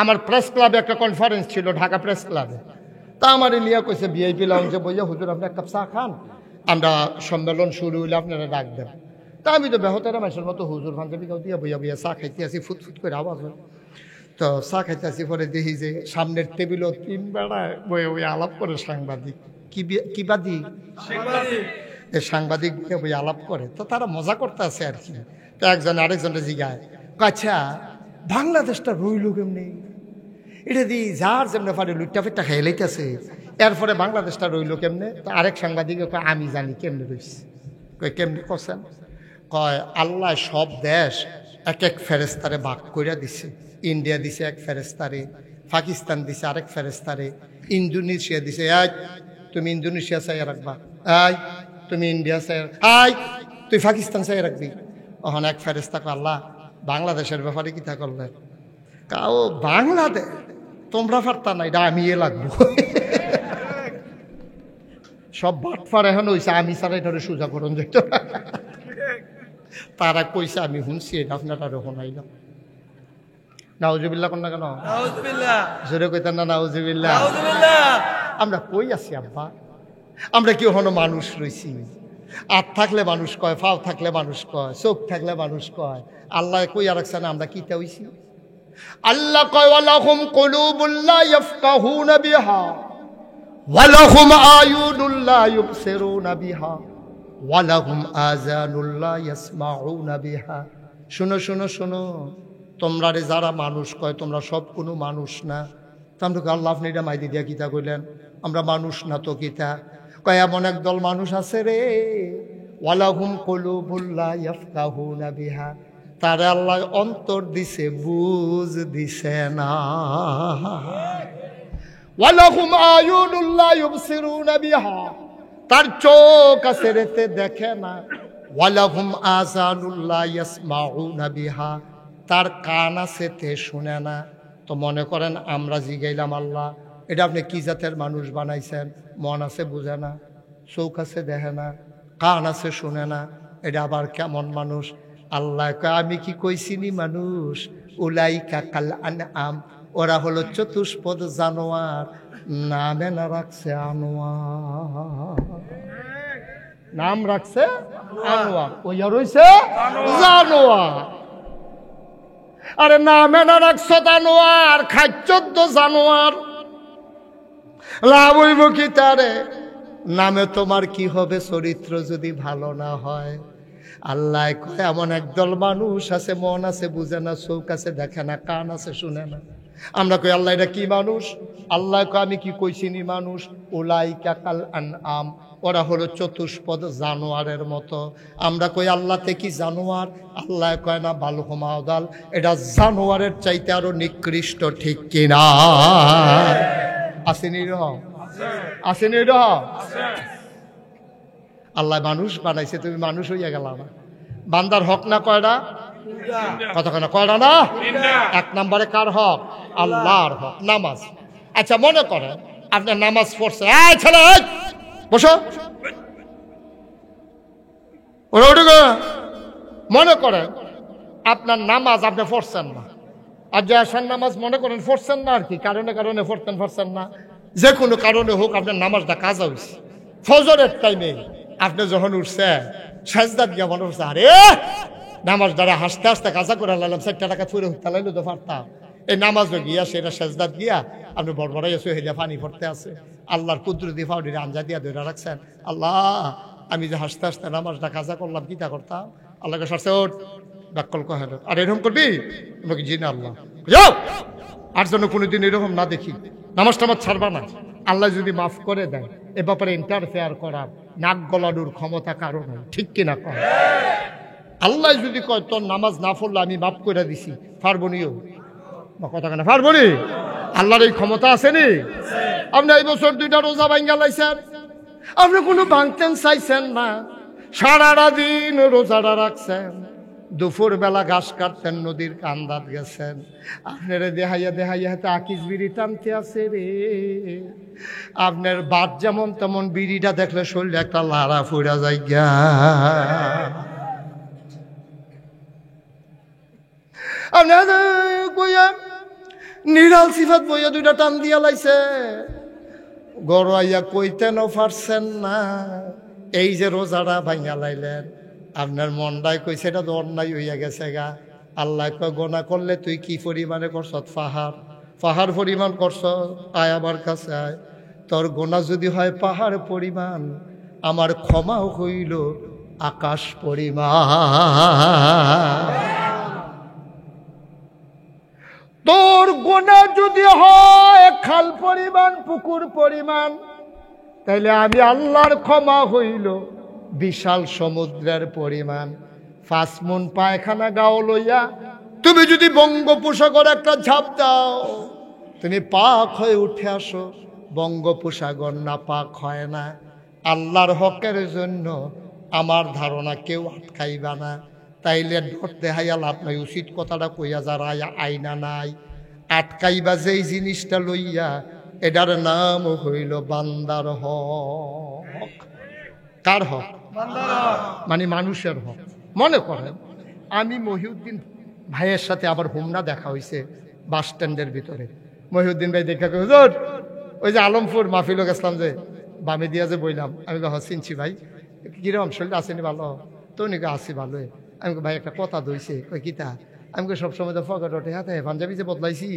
আমার প্রেস ক্লাবে একটা কনফারেন্স ছিল, ঢাকা প্রেস ক্লাবে। তা আমার নিয়ে কইছে ভিআইপি লাউঞ্জে বইয়া, হুজুর আপনি এক কাপ চা খান, আমরা সম্মেলন শুরু হইলে আপনারা ডাকবেন। তা আমি তো বেহতারা মানুষের মতো হুজুর পাঞ্জাবি গাও দিয়া বইয়া বইয়া চা খাইতে আসি, ফুটফুট করে আওয়াজ হয়। তো চা খাইতে আসি, পরে দেখি যে সামনের টেবিলও 3 বেড়ায় বইয়া বইয়া আলাপ করে সাংবাদিক। কি বাদি? এই সাংবাদিক বইয়া আলাপ করে। তো তারা মজা করতে আছে আর কি। তো একজন আরেকজনের জিগায়, আচ্ছা বাংলাদেশটা রইল কেমনি? এটা দি যার যেমনি পারে লুট্টা ফিট্টা খেয়ে লাইতেছে, এরপরে বাংলাদেশটা রইল কেমনে? তো আরেক সাংবাদিকে কয়, আমি জানি কেমনে রইছে। কয় কেমনি করছেন? কয় আল্লাহ সব দেশ এক এক ফেরেস্তারে ভাগ কইরা দিছে। ইন্ডিয়া দিছে এক ফেরেস্তারে, পাকিস্তান দিছে আরেক ফেরেস্তারে, ইন্দোনেশিয়া দিছে, এই তুমি ইন্দোনেশিয়া চাই রাখবা, এই তুমি ইন্ডিয়া চাই, এই তুই পাকিস্তান চাই রাখবি। ওখানে এক ফেরেস্তা কয়, আল্লাহ বাংলাদেশের ব্যাপারে কি তা করলে? কাও বাংলাদেশ তোমরা পারতা না, এটা আমি লাগবো। সব বাটফার এখন হয়েছে, আমি ছাড়া এটা সোজা করুন যেত। তারা কইছে, আমি শুনছি, এটা আপনারা শোনাইলাম। নাউজুবিল্লাহ কোন না কেন? জোরে কইতেন না নাউজুবিল্লাহ? আমরা কই আছি আব্বা? আমরা কি ওখানে মানুষ রইছি? হাত থাকলে মানুষ কয়, পাও থাকলে মানুষ কয়, চোখ থাকলে মানুষ কয়। আল্লাহ কইয়া রাখছে না আমরা কিতা হইছি? আল্লাহ কয়, ওয়ালাহুম কুলুবুল লা ইয়াফকাহুনা বিহা ওয়ালাহুম আয়ুনুল লা ইউবসিরুনা বিহা ওয়ালাহুম আযানুল লা ইয়াসমাউনা বিহা। শুনো শুনো শুনো, তোমরা রে যারা মানুষ কয়, তোমরা সব কোনো মানুষ না। তো আমরা আল্লাহ আপনি এটা মাইদি দিয়া কিতা কইলেন? আমরা মানুষ না তো কিতা? কয় এমন একদল মানুষ আছে রে, ওয়ালাহুম কুলুবুল লা ইয়াফকাহুনা বিহা, তারে আল্লাহ অন্তর দিছে, বুঝ দিছে না। ওয়ালাহুম আয়ুনুল লা ইউবসিরুনা বিহা, তার চোখ আছে রেতে দেখে না। ওয়ালাহুম আযানুল লা ইয়াসমাউনা বিহা, তার কান আছে তে শুনে না। তো মনে করেন আমরা জিগাইলাম, আল্লাহ এটা আপনি কি জাতের মানুষ বানাইছেন? মন আছে বুঝে না, চোখ আছে দেখে না, কান আছে শুনে না, এটা আবার কেমন মানুষ? আল্লাহ কয়, আমি কি কইছিনি মানুষ? উলাইকা কাল আনআম, ওরা হলো চতুষ্পদ জানোয়ার, নামে না রাখছে আনোয়ার। নাম রাখছে আনোয়ার, ওইয়া রইছে জানোয়ার। আরে নামে না রাখছ জানোয়ার, খাচ্ছ তো জানোয়ার, লাভ হইব কি তারে? নামে তোমার কি হবে চরিত্র যদি ভালো না হয়? আল্লাহ কয় এমন একদল মানুষ আছে, মন আছে বুঝে না, চোখ আছে দেখে না, কান আছে শুনে না। আমরা কই আল্লাহ এটা কি মানুষ? আল্লাহ কয় আমি কি কইছিনি মানুষ? উলাইকা কাল আনআম, ওরা হলো চতুষ্পদ জানোয়ারের মতো। আমরা কই আল্লাহ তে কি জানোয়ার? আল্লাহ কয় না, বালহুম আদাল, এটা জানোয়ারের চাইতে আরো নিকৃষ্ট, ঠিক কিনা? আসেনি রহ, আসেনি রহ। আল্লাহ মানুষ বানাইছে, তুমি মানুষ হইয়া গেল না। বান্দার হক না কয়টা? কতক্ষণ কয়টা না? 1 নম্বরে কার হক? আল্লাহর হক, নামাজ। আচ্ছা মনে করেন আপনার নামাজ পড়ছে, এই ছেলে বসো, মনে করেন আপনার নামাজ আপনি পড়ছেন না, আর যে আসার নামাজ মনে করেন পড়ছেন না, আর কি কারণে কারণে পড়ছেন না, যে কোনো কারণে হোক আপনার নামাজটা কাজা হয়েছে। ফজরের টাইমে আপনি যখন উঠছে, সাজদাত গিয়া মনে হচ্ছে, আরে নামাজ দ্বারা হাসতে হাসতে কাজা করে লাইলাম, 4 টাকা ফুরে উঠতে লাইলো তো পারতাম। এই নামাজ গিয়া সেটা সাজদাত গিয়া আপনি বড়বড়াই এসে হেলিয়া পানি পড়তে আছে, আল্লাহর কুদরতি ফাউডির আঞ্জা দিয়া ধরে রাখছেন। আল্লাহ আমি যে হাসতে হাসতে নামাজটা কাজা করলাম, কিতা করতাম? আল্লাহকে সারছে ওঠ ব্যাকল কহ, আর এরকম করবি? তোমাকে জি না আল্লাহ যাও, আর জন্য কোনোদিন এরকম না দেখি, নামাজ টামাজ ছাড়বা না। আল্লাহ যদি মাফ করে দেয়, এ ব্যাপারে ইন্টারফেয়ার করার নাক গলানোর ক্ষমতা কারো নাই, ঠিক কিনা কর? আল্লাহ যদি কয় তোর নামাজ না পড়লে আমি মাফ করে দিছি, পারবনিও বা কথা কেনা পারবনি? আল্লাহর এই ক্ষমতা আসেনি? আপনি এই বছর 2টা রোজা ভাঙ্গা লাইছেন, আপনি কোনো ভাঙতেন চাইছেন না, সারাটা দিন রোজাটা রাখছেন, দুপুর বেলা ঘাস কাটতেন, নদীর কান্দাত গেছেন, আপনার দেহাইয়া দেহাইয়া হাতে আকিস বিড়ি টানতে আছে রে। আপনার বাদ যেমন তেমন বিড়িটা দেখলে শরীরে একটা লাড়া ফুরা যায় গা। নিরাল সিফাত বইয়া দুইটা টান দিয়া লাইছে। গড়াইয়া কইতেনও পারছেন না, এই যে রোজাটা ভাঙা লাইলেন, আপনার মনটাই কইছে এটা তো অন্যায় হইয়া গেছে গা। আল্লাহ কয় গোনা করলে তুই কি পরিমাণে করছ? পাহাড় পরিমাণ করছ। আয় আমার কাছে আয়, তোর গোনা যদি হয় পাহাড় পরিমাণ, আমার ক্ষমাও হইল আকাশ পরিমাণ। তোর গোনা যদি হয় খাল পরিমাণ, পুকুর পরিমাণ, তাইলে আমি আল্লাহর ক্ষমা হইল বিশাল সমুদ্রের পরিমাণ। 5 মণ পায়খানা গাও লইয়া তুমি যদি বঙ্গোপসাগর একটা ঝাঁপ দাও, তুমি পাক হয়ে উঠে আসো। বঙ্গোপসাগর না পাক হয় না। আল্লাহর হকের জন্য আমার ধারণা কেউ আটকাইবা না। তাইলে ধরতে হাইয়া লাভ নাই। উচিত কথাটা কইয়া যারা আইনা নাই, আটকাইবা যেই জিনিসটা লইয়া, এটার নাম হইল বান্দার হক। কার হক? মানে মানুষের হক। মনে করেন আমি মহিউদ্দিন ভাইয়ের সাথে আবার হোমনা দেখা হয়েছে বাস স্ট্যান্ডের ভিতরে। মহিউদ্দিন ভাই দেখা কই, হুজুর ওই যে আলমপুর মাহফিল গেছিলাম যে বামে দিয়া যে বইলাম, আমি চিনছি ভাই, কিরকম শরীর আসেনি ভালো? তো উনি আসি ভালোই। আমি ভাই একটা কথা দইছে, কই কিতা? আমি সবসময় তো ফকেট টেহাতে পাঞ্জাবি যে বদলাইছি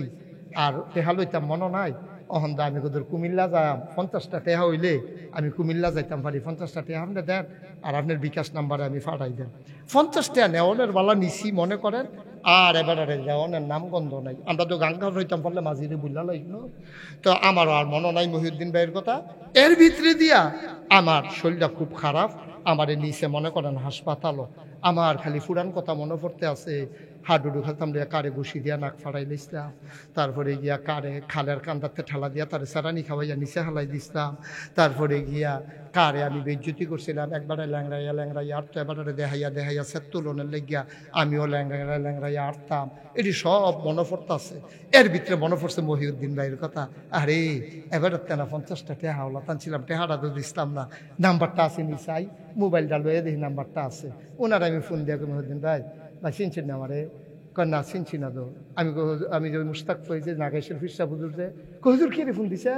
আর টেহা লইতাম মনে নাই। অহন দা আমি কোথাও কুমিল্লা যাম, 50টা টেহা হইলে আমি কুমিল্লা যাইতাম পারি। 50টা টেহা আপনি দেন আর আপনার বিকাশ নাম্বারে আমি ফাটাই দেন। 50 টাকা নেওয়ানের বালা নিছি মনে করেন, আর এবারে নেওয়ানের নাম গন্ধ নাই। আমরা তো গাঙ্গা হইতাম পারলে মাঝিরে বুঝলা লাগলো। তো আমারও আর মনে নাই মহিউদ্দিন ভাইয়ের কথা। এর ভিতরে দিয়া আমার শরীরটা খুব খারাপ। আমারে নিচে মনে করেন হাসপাতালও। আমার খালি ফুরান কথা মনে পড়তে আছে। হাডুডু খেলতাম দিয়া কারে ঘুষি দিয়া নাক ফাড়াই দিছিলাম। তারপরে গিয়া কারে খালের কান্দাতে ঠেলা দিয়া তারে সারানি খাওয়াইয়া নিচে হালাই দিছিলাম। তারপরে গিয়া কারে আমি বেজ্জতি করছিলাম। একবারে ল্যাংড়াইয়া আটতো, এবারে দেহাইয়া সে তুলনের লেগিয়া আমিও ল্যাংড়াইয়া আটতাম। এটি সব মনে পড়তেছে। এর ভিতরে মনে পড়ছে মহিউদ্দিন ভাইয়ের কথা। আরে এবারে তেনা 50টা টেহা হলা টানছিলাম, টেহাটা তো দিছিলাম না। নাম্বারটা আছে নিচাই, মোবাইলটা লয়ে দেখি নাম্বারটা আছে। ওনারা আমি ফোন দিয়া মহিউদ্দিন ভাই চিনছেন না আমারে? না চিনছি না তো। আমি যে মুস্তাক হয়েছে নাগেশ্বর ফিরসা হুজুর যে, হুজুর কি রে ফোন দিছে?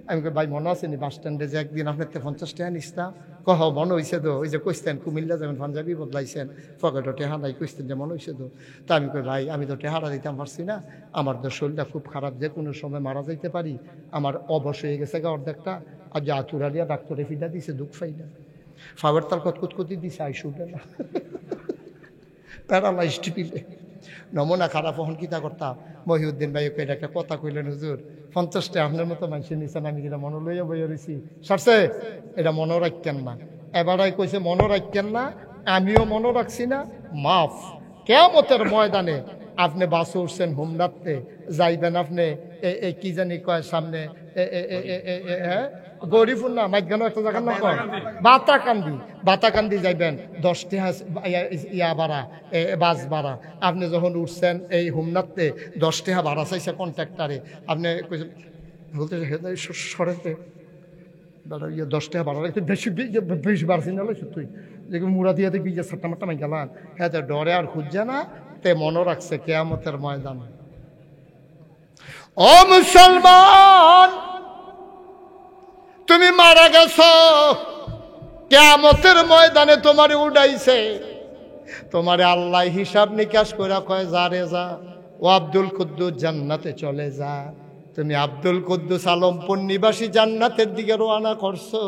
আমি ভাই মনে আছে নি বাস স্ট্যান্ডে যে একদিন আপনার 50 টাকা নিছিলাম? কহ মনে হয়েছে তো, ওই যে কইতেন কুমিল্লা যেমন পাঞ্জাবি বদলাইছেন, পকেটও টেহা নাই, কইতেন যে মনে হয়েছে তো। তা আমি কই ভাই আমি তো টেহারা দিতাম পারছি না, আমার তো শরীরটা খুব খারাপ, যে কোনো সময় মারা যাইতে পারি। আমার অবশ হয়ে গেছে গা অর্ধেকটা। আর যে আতুরালিয়া ডাক্তারে ফিডা দিছে দুঃখ পাই না, ফাওয়ার তার কতকুতকুতি দিছে আইসু না প্যারালাইজড পিলে নমুনা খারাপ। হন কিতা করতাম মহিউদ্দিন ভাই এটা একটা কথা কইলেন, হুজুর 50টা আপনার মতো মানুষের নিচ্ছেন, আমি যেটা মনে লইয়া বইয়া রয়েছি সারছে, এটা মনে রাখতেন না। এবারাই কইছে মনে রাখতেন না, আমিও মনে রাখছি না, মাফ। কিয়ামতের ময়দানে আপনি বাসে উঠছেন হোমনাথে যাইবেন, আপনি কি জানি কয় সামনে গরিবুর না মাইগানো একটা জায়গার নাম কয় বাতাকান্দি যাইবেন। 10 টাকা ইয়া ভাড়া, বাস ভাড়া। আপনি যখন উঠছেন এই হোমনাথে 10 টাকা ভাড়া চাইছে কন্ট্রাক্টারে, আপনি বলতে সরেতে 10 টাকা ভাড়া রাখতে বেশি বাড়ছি না তুই যে মুড়া দিয়ে দেখবি যে সাট্টা মাট্টা মাই গেলাম। হ্যাঁ তো ডরে আর খুঁজছে না, তে মনে রাখছে কিয়ামতের ময়দান। ও মুসলমান, তুমি মারা গেছো, কিয়ামতের ময়দানে তোমারে উঠাইছে। তোমারে আল্লাহ হিসাব নিকাশ করে কয় যা রে যা, ও আব্দুল কুদ্দুস জান্নাতে চলে যা। তুমি আব্দুল কুদ্দুস আলমপুর নিবাসী জান্নাতের দিকে রওনা করছো।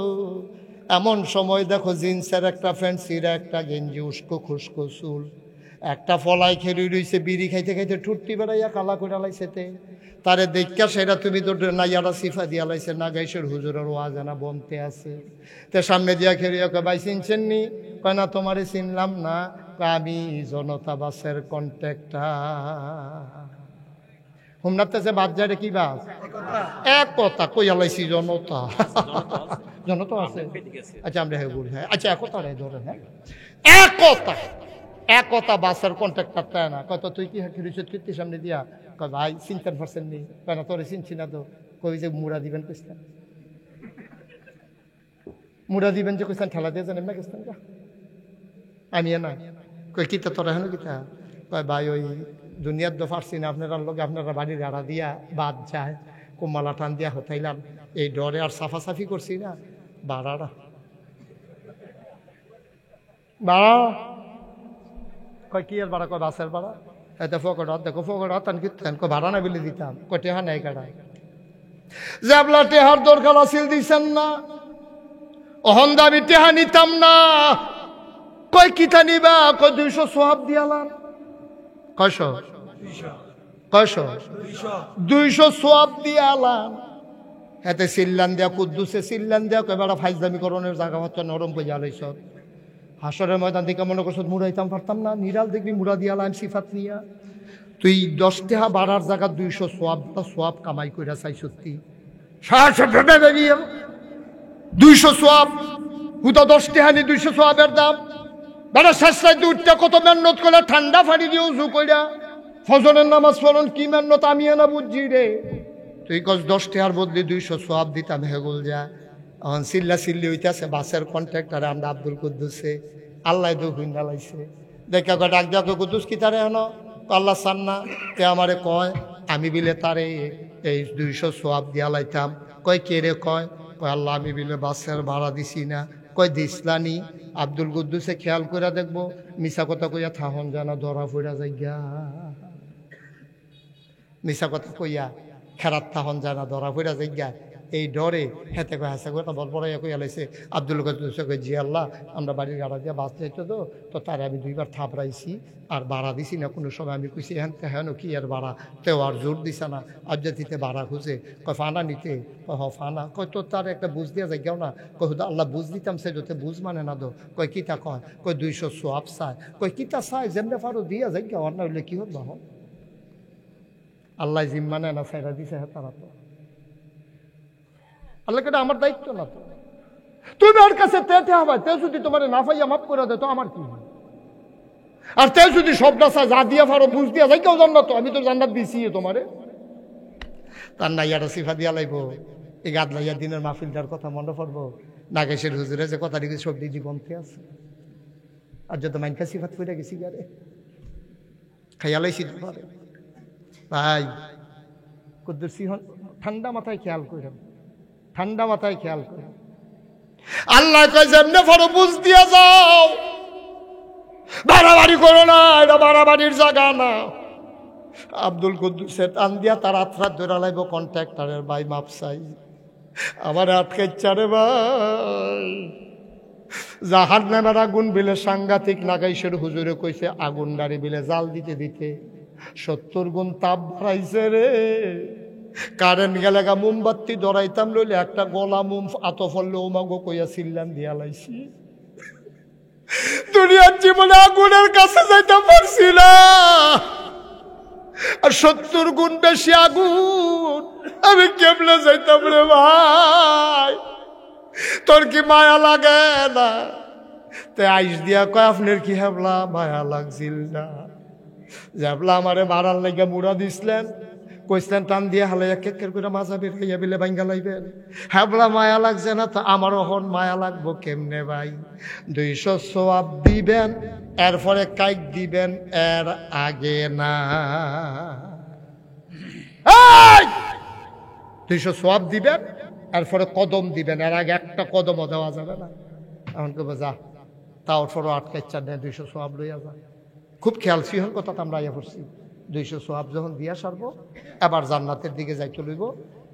এমন সময় দেখো জিন্সের একটা প্যান্ট, সিরা একটা গেঞ্জি, উস্কো খুস্কো চুল, একটা ফলাই খেরি রইছে, বিড়ি খাইতে খাইতে ঠুট্টি বেড়াইয়া কালা করে লাইছেতে। তারে দেখা সেটা তুমি তো নাইয়ারা সিফা দিয়া লাইছে, নাগাইশের হুজুরের ওয়াজানা বনতে আছে। তে সামনে দিয়া খেরিয়া কয় ভাই চিনছেন নি? কয় না তোমারে চিনলাম না। আমি জনতা বাসের কন্ট্রাক্টর। হোমনাথে যে বাদ যায় কি বাস? এক কথা কইয়া লাইছি জনতা। জনতা আছে, আচ্ছা আমরা হ্যাঁ বলি, হ্যাঁ আচ্ছা একতা রে ধরেন, হ্যাঁ একতা বাসের কন্ট্রাক্টর তাই না? কত তুই কি রিসোর্ট কীর্তি সামনে দিয়া কয় ভাই চিনতেন পারছেন নি? কেন তোরে চিনছি না তো। কই যে মুড়া দিবেন কইছেন, মুড়া দিবেন যে কইছেন ঠেলা দিয়ে জানেন না গেছেন আমি না কই কিতা তোরা হেন কিতা? কয় ভাই ওই দুনিয়ার তো পারছি না, আপনারা লোকে আপনারা বাড়ির গাড়া দিয়া বাদ যায়, কুম্মালা টান দিয়া হতাইলাম, এই ডরে আর সাফাসাফি করছি না। বাড়ারা বাড়া কয় কি আর বাড়া, কয় বাসের বাড়া। এতে ফকড়া দেখো ফকড়া তান কি ভাড়া না বিলে দিতাম, কয় টেহা নাই কাটায় যে আপনার টেহার দরকার আসিল দিছেন না, অহন দাবি টেহা নিতাম না। কয় কিতা নিবা, কয় 200 সোয়াব দিয়ালাম। কয়শো 200 সোয়াব দিয়ালাম। এতে সিল্লান দেয়া কুদ্দুসে সিল্লান দেয়া কয় বেড়া ফাইজদামি করণের জায়গা হচ্ছে নরম করে জ্বালাইছ। হাসরের ময়দান দিকে মনে করছো মুড়াইতাম পারতাম না, নিরাল দেখবি মুড়া দিয়ালাম সিফাত নিয়া। তুই 10 টাকা বাড়ার জায়গা 200 সোয়াব কামাই কইরা চাই সত্যি 200 সোয়াব হুতা 10 টাকা নি 200 সোয়াবের দাম। বেড়া শেষটায় দুধটা কত মেহনত করে ঠান্ডা ফাড়ি দিয়ে উজু কইরা ফজরের নামাজ পড়ন, কি মেহনত আমি না বুঝছি রে। তুই কস 10 টাকার বদলে 200 সোয়াব দিতাম হেগুল যা। এখন চিল্লা চিল্লি হইতেছে বাসের কন্ট্রাক্টরে আমরা আব্দুল কুদ্দুসে আল্লাহ দু হুইন ডালাইছে। দেখে কয় ডাক দিয়া কুদ্দুস কি তারে এনো আল্লাহ চান না, তে আমারে কয় আমি বিলে তারে এই 200 সোয়াব দিয়া লাইতাম। কয় কে রে, কয় আল্লাহ আমি বিলে বাসের ভাড়া দিছি না। কয় দিসলানি। আব্দুল কুদ্দুসে খেয়াল করে দেখবো মিশা কথা কইয়া থাহন জানা ধরা ফইরা যাই গা, মিশা কথা কইয়া খেরাত থাহন জানা ধরা ফইরা যাই গা। এই ডরে হেতে কয় হাসা কথা বল পড়াইয়া কইয়া লাইছে। আব্দুল কুদ্দুসে কয় জি আল্লাহ আমরা বাড়ির গাড়া দিয়া বাস যাইতো তো তারে আমি 2বার থাপড়াইছি আর ভাড়া দিছি না। কোনো সময় আমি কইছি হ্যান হেন কি আর ভাড়া, তেও আর জোর দিছে না। আবজাতিতে ভাড়া খুঁজে কয় ফানা নিতে, কয় হ ফানা। কয় তো তার একটা বুঝ দিয়া যাই কেউ না। কয় হুদা আল্লাহ বুঝ দিতাম সে যাতে বুঝ মানে না দো। কয় কিতা, কয় 200 সোয়াব চায়। কয় কিতা চায় যেমনে পারো দিয়া যাই কেউ, আর না হইলে কি হল হন। আল্লাহ জিম্মা নেয় না সাইরা দিছে হ্যাঁ তারা তো আল্লাহ কেটে আমার দায়িত্ব না তো। তুমি ওর কাছে তেতে হবে, তে যদি তোমার না পাইয়া মাফ করে দেয় তো আমার কি। আর তে যদি সবটা যা দিয়া পারো বুঝ দিয়া যাই কেউ জান্নাত, আমি তো জান্নাত দিছি তোমারে। তার নাইয়াটা সিফা দিয়া লাইব। এই গাদলাইয়া দিনের মাহফিলটার কথা মনে পড়বো। নাগেশের হুজুরে যে কথা লিখে সব দিদি বন্ধে আছে। আর যত মাইনকা সিফাত ফিরে গেছি গারে খাইয়ালাইছি তোমারে ভাই কুদ্দুস ঠান্ডা মাথায় খেয়াল করেন, ঠান্ডা মাথায় খেয়াল করে। আল্লাহ কয় যেমনে ফরো বুঝ দিয়া যাও, বাড়াবাড়ি করো না, এটা বাড়াবাড়ির জায়গা না। আব্দুল কুদ্দুসের টান দিয়া তার আত্রাত ধরে লাইব কন্ট্রাক্টরের ভাই মাপ চাই আমার আটকাইচ্ছা রে ভাই। জাহাজ নামের আগুন বিলে সাংঘাতিক। নাগাইশের হুজুরে কইছে আগুন ডাড়ি বিলে জাল দিতে দিতে 70 গুণ তাপ বাড়াইছে রে। কারেন্ট গেলে গা মোমবাতি ধরাইতাম লইলে একটা গলা মোম আতফল ওমাগো কইয়া সিল্লান দিয়া লাইছি। দুনিয়ার জীবনে আগুনের কাছে যাইতে পারছি না, আর 70 গুণ বেশি আগুন আমি কেমনে যাইতাম রে ভাই। তোর কি মায়া লাগে না? তে আইস দিয়া কয় আপনার কি হেবলা মায়া লাগছিল না? যে হেবলা আমারে মারার লাগে মুড়া দিছিলেন, কইসলেন টান দিয়ে হালাইয়া কেকের করে মাজা বের খাইয়া বিলে ভাঙ্গা লাইবেন। হেবলা মায়া লাগছে না তো আমারও হন মায়া লাগবো কেমনে ভাই? 200 সোয়াব দিবেন, এরপরে কাইক দিবেন, এর আগে না। 200 সোয়াব দিবেন, এরপরে কদম দিবেন, এর আগে একটা কদমও দেওয়া যাবে না। এমন করবো যা তাও সরো আটকাইচ্ছা নেই, 200 সোয়াব লইয়া যা। খুব খেয়াল সিহন কথা আমরা ইয়ে করছি। 200 সোয়াব যখন দিয়া সারবো এবার জান্নাতের দিকে যাইতে লইব।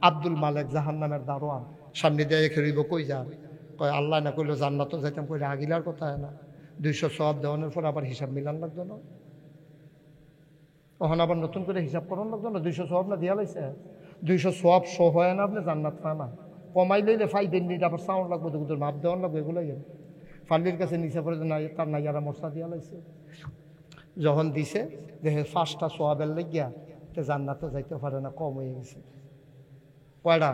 আব্দুল মালেক জাহান্নামের দারোয়ান সামনে দিয়ে রেখে রইব। কই যান? কয় আল্লাহ না কইলো জান্নাত যাইতাম, কইলে আগিলার কথা হয় না। 200 সোয়াব দেওয়ানোর পর আবার হিসাব মিলান লাগতো না, ওখানে আবার নতুন করে হিসাব করান লাগতো না। 200 সোয়াব না দিয়া লাইছে, 200 সোয়াব শো হয় না, আপনি জান্নাত পায় না। কমাই লইলে ফাইবেন নি, আবার সাউন্ড লাগবে, দুধের মাপ দেওয়ান লাগবে, এগুলোই ফান্ডির কাছে নিচে পড়ে না তার নাইয়ারা মশলা দিয়া লাইছে। যখন দিছে দেখে 5টা সোয়াবের লেগিয়া তে জান্নাতে যাইতে পারে না, কম হয়ে গেছে। কয়টা?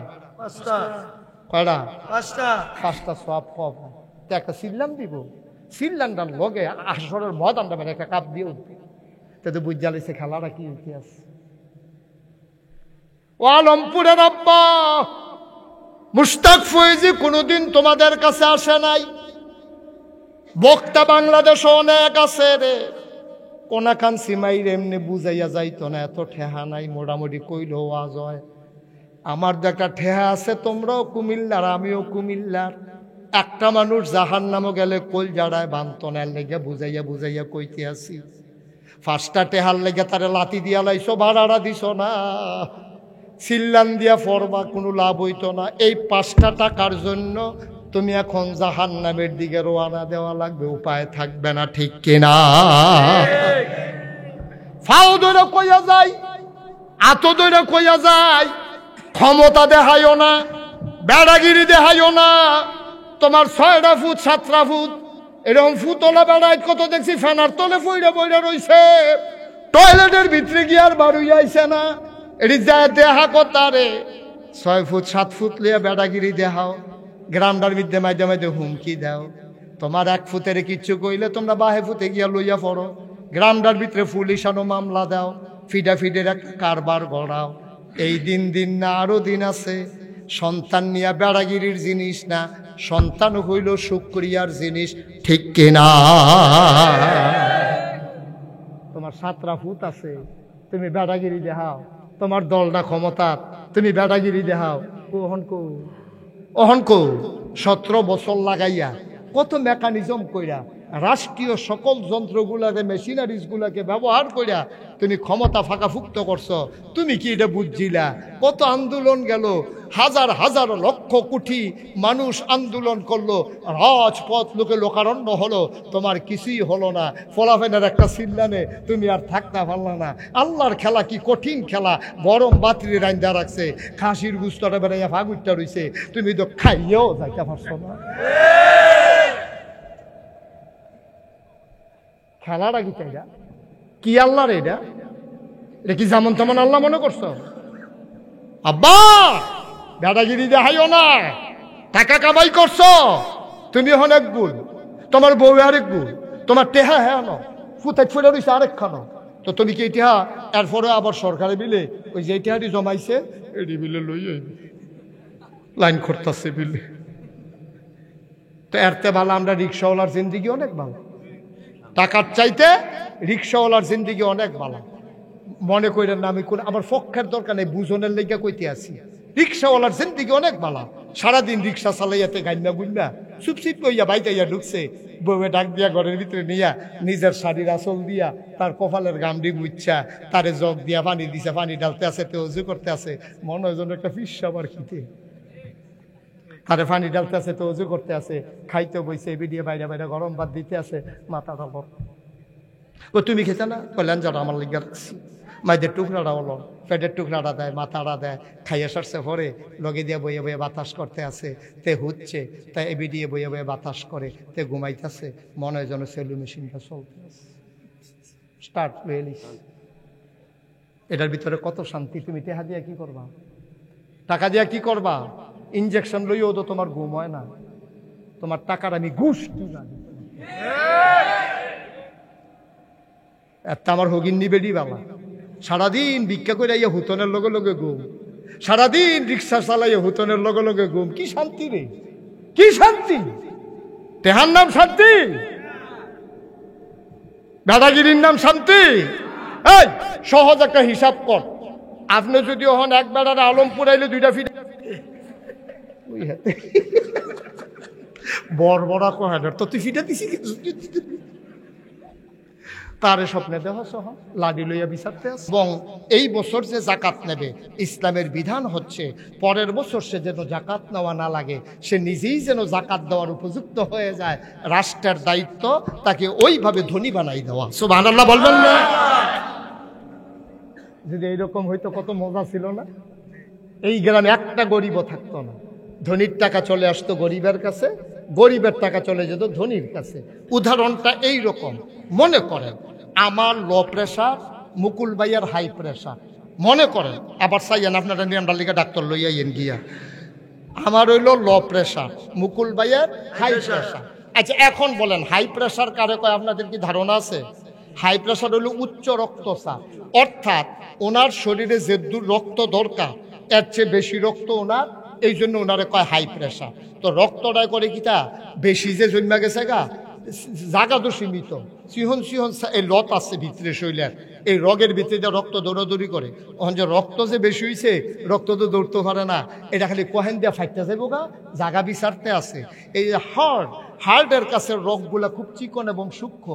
5টা। 5টা সোয়াব কম। তো একটা সিল্লান দিব, সিল্লানটার লগে আসরের মদ আনটা মানে একটা কাপ দিয়ে উঠবে, তাতে বুঝা লাইছে খেলাটা কি ইতিহাস। ও আলমপুরের আব্বা মুশতাক ফয়েজি কোনোদিন তোমাদের কাছে আসে নাই? বক্তা বাংলাদেশে অনেক আছে রে, কোনাখান সিমাইর এমনি বুঝাইয়া যাইতো না, এত ঠেহা নাই, মোটামুটি কইলেও আওয়াজ হয়। আমার তো একটা ঠেহা আছে, তোমরাও কুমিল্লার আমিও কুমিল্লার। একটা মানুষ জাহান নামও গেলে কল জাড়ায় বান্তনার লেগে বুঝাইয়া বুঝাইয়া কইতে আসি। 5টা টেহার লেগে তারে লাতি দিয়া লাইছো, ভাড়াড়া দিছ না, সিল্লান দিয়া ফরবা, কোনো লাভ হইতো না। এই 5টা টাকার জন্য তুমি এখন জাহান নামের দিকে রওনা দেওয়া লাগবে, উপায় থাকবে না, ঠিক কিনা? ফাও ধরে কইয়া যায়, আতো ধরে কইয়া যায়, ক্ষমতা দেখাইও না, বেড়াগিরি দেখাইও না। তোমার 6টা ফুট 7টা ফুট এরকম ফুতলা বেড়ায় কত দেখছি, ফেনার তলে ফইরা বইরা রইছে, টয়লেটের ভিতরে গিয়ার বাড়ুই আইছে না। এটি যায় দেহা কথারে 6 ফুট 7 ফুট লিয়া বেড়াগিরি দেখাও, গ্রামটার বিদ্যে মাঝে মাঝে হুমকি দাও। তোমার 1 ফুটের কিচ্ছু কইলে তোমরা 12 ফুটে গিয়া লইয়া পড়ো, গ্রামটার ভিতরে পুলিশানো মামলা দাও, ফিডা ফিডের এক কারবার গড়াও। এই দিন দিন না আরো দিন আছে। সন্তান নিয়া বেড়াগিরির জিনিস না, সন্তান হইল শুকরিয়ার জিনিস, ঠিক কিনা? তোমার 7টা ফুট আছে, তুমি বেড়াগিরি দেখাও, তোমার দলটা ক্ষমতা, তুমি বেড়াগিরি দেখাও। অহন কো 17 বছর লাগাইয়া কত মেকানিজম কইরা রাষ্ট্রীয় সকল যন্ত্রগুলাকে মেশিনারিজ গুলাকে ব্যবহার কইরা তুমি ক্ষমতা ফাঁকাফুক্ত করছো। তুমি কি এটা বুঝছিলা? কত আন্দোলন গেল, হাজার হাজার লক্ষ কোটি মানুষ আন্দোলন করলো, রাজপথ লোকে লোকারণ্য হলো, তোমার কিছুই হলো না। ফলাফেনের একটা সিল্লানে তুমি আর থাকতে পারলা না। আল্লাহর খেলা কি কঠিন খেলা, গরম বাতিলে রাইন্দা রাখছে, খাসির গুস্তটা বেড়াইয়া ফাগুরটা রইছে, তুমি তো খাইয়েও যাইতে পারছো না। খেলাটা কি চাইটা কি আল্লাহর? এটা কি যেমন তেমন আল্লাহ মনে করছো? আব্বা দাদাগিরি দেখাইও না, টাকা কামাই করছো তুমি অনেক গুণ, তোমার বউ আরেক গুণ, তোমার টেহা হ্যাঁ ন ফুটাই ফুটে রয়েছে আরেক খানো। তো তুমি কি টেহা এরপরে আবার সরকারে বিলে ওই যে টেহাটি জমাইছে এটি বিলে লই লাইন করতেছে বিলে। তো এরতে ভালো আমরা রিক্সাওয়ালার জিন্দিগি অনেক ভালো, টাকার চাইতে রিক্সাওয়ালার জিন্দিগি অনেক ভালো। মনে করেন না আমি কোন আমার পক্ষের দরকার নেই, বুঝনের লেগে কইতে আসি, রিক্সাওয়ালার জিন্দিগি অনেক ভালো। সারাদিন রিক্সা চালাইয়াতে গাইনা গুন্না চুপচিপ কইয়া বাইতাইয়া ঢুকছে, বউয়ে ডাক দিয়া ঘরের ভিতরে নিয়া নিজের শাড়ির আঁচল দিয়া তার কপালের গামডি মুচ্ছা তারে জগ দিয়া পানি দিছে, পানি ডালতে আছে, তে অজু করতে আছে, মনে হয় যেন একটা ফিসাবার খিতে, তারে পানি ডালতে আছে, তো অজু করতে আছে, খাইতে বইছে, বিডিয়ে বাইরে বাইরে গরম ভাত দিতে আছে, মাথা ডাল। ও তুমি খেতে না কল্যাণ যারা আমার লিগা রাখছি, মাইদের টুকরাটা হলো, পেটের টুকরাটা দেয়, মাথাটা দেয়, খাইয়া সারছে পরে লগে দিয়ে বইয়ে বইয়ে বাতাস করতে আছে, তে হচ্ছে তাই এবি দিয়ে বইয়ে বইয়ে বাতাস করে, তে ঘুমাইতেছে, মনে হয় যেন সেলু মেশিনটা চলতে আছে, স্টার্ট হয়ে। এটার ভিতরে কত শান্তি। তুমি টেহা দিয়া কি করবা? টাকা দিয়া কি করবা? ইনজেকশন লইও তো তোমার ঘুম হয় না, তোমার টাকার আমি ঘুষ কি জানি। একটা আমার হগিন নিবেডি বাবা সারাদিন ভিক্ষা করে ইয়া হুতনের লগে লগে ঘুম, সারাদিন রিক্সা চালাইয়া হুতনের লগে লগে ঘুম। কি শান্তি রে, কি শান্তি! টেহার নাম শান্তি? দাদাগিরির নাম শান্তি? এই সহজ একটা হিসাব কর, আপনি যদি হন এক বেড়ার আলম পুরাইলে 2টা ফিট বড় কয় তো তুই ফিটা দিছি, তারে স্বপ্নে দেহ সহ লাডি লইয়া বিচারতে আছে। এবং এই বছর যে জাকাত নেবে, ইসলামের বিধান হচ্ছে পরের বছর সে যেন জাকাত নেওয়া না লাগে, সে নিজেই যেন জাকাত দেওয়ার উপযুক্ত হয়ে যায়। রাষ্ট্রের দায়িত্ব তাকে ওইভাবে ধনী বানাই দেওয়া। সুবহানাল্লাহ বলবেন না? যদি এইরকম হইতো কত মজা ছিল না? এই গ্রামে একটা গরিবও থাকতো না, ধনীর টাকা চলে আসতো গরিবের কাছে, গরিবের টাকা চলে যেত ধনীর কাছে। উদাহরণটা এই রকম, মনে করেন আমার লো প্রেশার, মুকুল ভাইয়ের হাই প্রেশার, মনে করেন আবার চাইয়েন আপনারা নিয়মটা লিখে ডাক্তার লইয়াইয়েন গিয়া, আমার হইল লো প্রেশার, মুকুল ভাইয়ের হাই প্রেশার। আচ্ছা এখন বলেন হাই প্রেশার কারে কয়? আপনাদের কি ধারণা আছে? হাই প্রেশার হলো উচ্চ রক্তচাপ, অর্থাৎ ওনার শরীরে যে রক্ত দরকার এর চেয়ে বেশি রক্ত ওনার, এই জন্য ওনারে কয় হাই প্রেশার। তো রক্তটা করে কিটা বেশি যে জন্মা গেছে গা, জাগা তো সীমিত, সিহন সিহন এই লত আছে ভিতরে শৈলের, এই রগের ভিতরে যে রক্ত দৌড়াদৌড়ি করে, ওখান যে রক্ত যে বেশি হয়েছে, রক্ত তো দৌড়তে পারে না, এটা খালি কহেন দিয়া ফাইটতে যাবো গা, জাগা বিচারতে আছে। এই যে হার্টের কাছে রগগুলা খুব চিকন এবং সূক্ষ্ম,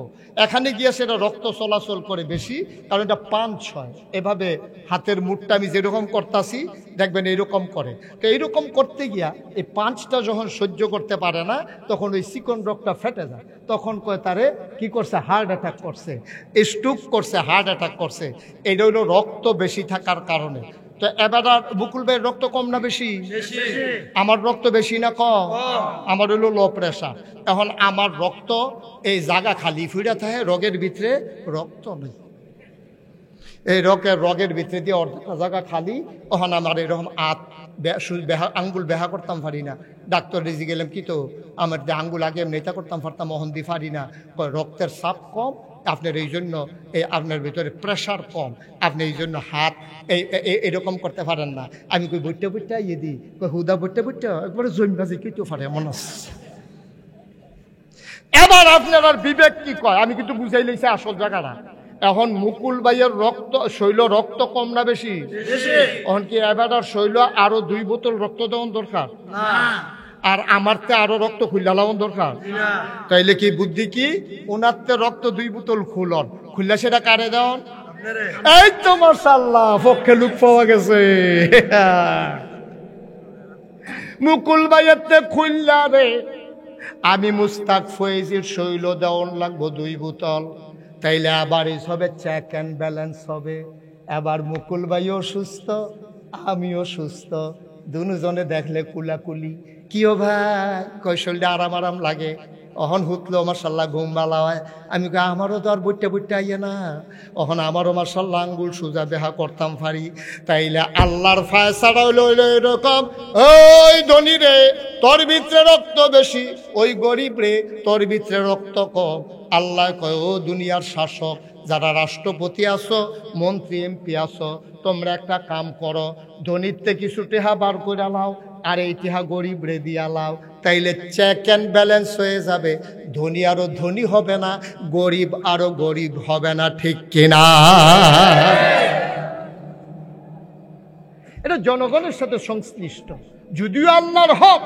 এখানে গিয়ে সেটা রক্ত চলাচল করে বেশি, কারণ এটা পাঞ্চ হয়। এভাবে হাতের মুঠটা আমি যেরকম করতাছি দেখবেন এইরকম করে। তো এইরকম করতে গিয়া এই পাঞ্চটা যখন সহ্য করতে পারে না, তখন ওই চিকন রগটা ফেটে যায়, তখন কয় তারে কি করছে, হার্ট অ্যাটাক করছে, স্ট্রোক করছে, হার্ট অ্যাটাক করছে। এটা হইল রক্ত বেশি থাকার কারণে। তো এবার বকুল ভাইয়ের রক্ত কম না বেশি? আমার রক্ত বেশি না কম? আমার হলো লো প্রেশার। এখন আমার রক্ত এই জায়গা খালি ফিরে থাকে, রগের ভিতরে রক্ত নেই, এই রগের ভিতরে দিয়ে অর্ধেক জায়গা খালি। ওখানে আমার এরকম আঙ্গুল বেহা করতাম পারি না। ডাক্তার রেজি গেলাম কি তো আমার যে আঙ্গুল আগে নেতা করতাম পারতাম, ওহন দিয়ে পারি না, রক্তের চাপ কম আপনার, এই জন্য এই আপনার ভিতরে প্রেশার কম, আপনি এই জন্য হাত এরকম করতে পারেন না। আমি কই বইটা বইটা ইয়ে দিই, হুদা বইটা বইটা একবারে জমিবাজি কেটে পারে এমন আছে। এবার আপনার আর বিবেক কি কয়, আমি কিন্তু বুঝাই লইছি আসল জায়গাটা। এখন মুকুল ভাইয়ের শৈল রক্ত কম না বেশি? এখন কি এবার আর শৈল আরো 2 বোতল রক্ত দেওয়ার দরকার? আর আমার তে আরো রক্ত খুললা লাগান দরকার? তাইলে কি বুদ্ধি কি, ওনার তে রক্ত 2 বোতল খুললা সেটা কারে দেওয়ান? এই তো মাশাআল্লাহ, পক্ষে লোক পাওয়া গেছে। মুকুল ভাইয়ের তে খুললা রে আমি মুস্তাক ফয়েজির শৈল দেওয়ান লাগবো 2 বোতল, তাইলে আবার এইসবে চেক অ্যান্ড ব্যালেন্স হবে। এবার মুকুল ভাইও সুস্থ, আমিও সুস্থ, দুজনে দেখলে কুলাকুলি। কিও ভাই, কৈশলটা আরাম আরাম লাগে? অহন হুতলো মাশাল্লাহ ঘুম বালা হয়। আমি আমারও তো আর বইটা বইটা আইয়ে না, অহন আমারও মাশাল্লাহ আঙ্গুল সোজা বেহা করতাম পারি। তাইলে আল্লাহর ফায়সালা হইল এরকম, ওই ধনী রে তোর ভিতরে রক্ত বেশি, ওই গরিব রে তোর ভিতরে রক্ত কম। আল্লাহ কয়, ও দুনিয়ার শাসক, যারা রাষ্ট্রপতি আছো, মন্ত্রী এমপি আছো, তোমরা একটা কাম করো, ধনীতে কিছু টেহা বার করে লাও, আর এই টেহা গরিব রে দিয়া লাও, তাইলে চেক অ্যান্ড ব্যালেন্স হয়ে যাবে। ধনী আরো ধনী হবে না, গরিব আরো গরিব হবে না, ঠিক কিনা? এটা জনগণের সাথে সংশ্লিষ্ট, যদিও আল্লাহর হক,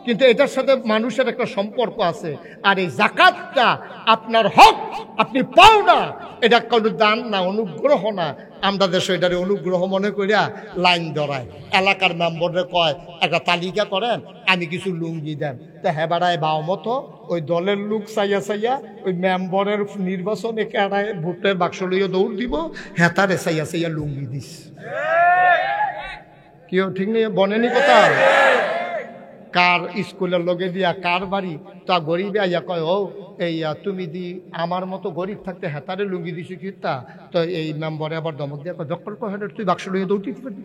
কিন্তু এটার সাথে মানুষের একটা সম্পর্ক আছে। আর এই যাকাতটা আপনার হক, আপনি পাও না, এটা কোনো দান না, অনুগ্রহ না। আমরা দেশে এটারে অনুগ্রহ মনে করিয়া লাইন ধরায়, এলাকার মেম্বরে কয় একটা তালিকা করেন, আমি কিছু লুঙ্গি দেন, তা হেবাড়ায় বাও মতো ওই দলের লোক চাইয়া চাইয়া ওই মেম্বরের নির্বাচনে কেড়ায় ভোটের বাক্স লইয়া দৌড় দিব, হেতারে চাইয়া চাইয়া লুঙ্গি দিস। কেউ ঠিক নেই, বনেনি কথা? কার স্কুলের লগে দিয়া কার বাড়ি, তা গরিবে আইয়া কয়, ও এই তুমি দি আমার মতো গরিব থাকতে হেতারে লুঙ্গি দিছি কি তা? তো এই মেম্বরে আবার দমক দিয়া কয়, দখল কয়, তুই বাক্স লইয়া দৌড়তে কি পারবি?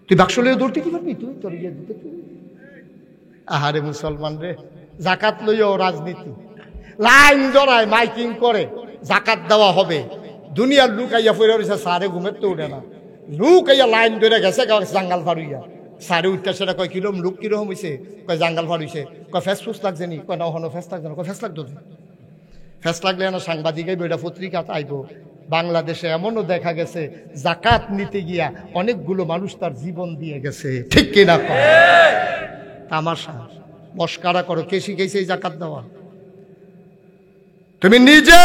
তুই বাক্স লইয়া দৌড়তে কি পারবি? তুই তোর ইয়ে দিতে তুই। আহারে মুসলমান রে, জাকাত লইয়াও রাজনীতি, লাইন ধরায়, মাইকিং করে জাকাত দেওয়া হবে। দুনিয়ার লুক আইয়া ফিরে রয়েছে, সারে ঘুমের তো উঠে না, লুক আইয়া লাইন ধরে গেছে জাঙ্গাল ফাড়ুইয়া, সারে উঠতে সেটা কয় কিরম লুক কিরকম হয়েছে, কয় জাঙ্গাল ফাড় হয়েছে, কয় ফেস ফুস লাগছে নি, কয় না ওখানে ফেস লাগছে না, কয় ফেস লাগতো, ফেস লাগলে না সাংবাদিক আইব, এটা পত্রিকা আইব। বাংলাদেশে এমনও দেখা গেছে জাকাত নিতে গিয়া অনেকগুলো মানুষ তার জীবন দিয়ে গেছে, ঠিক কিনা? তামাশা মস্কারা করো, কে শিখেছে এই জাকাত দেওয়া? তুমি নিজে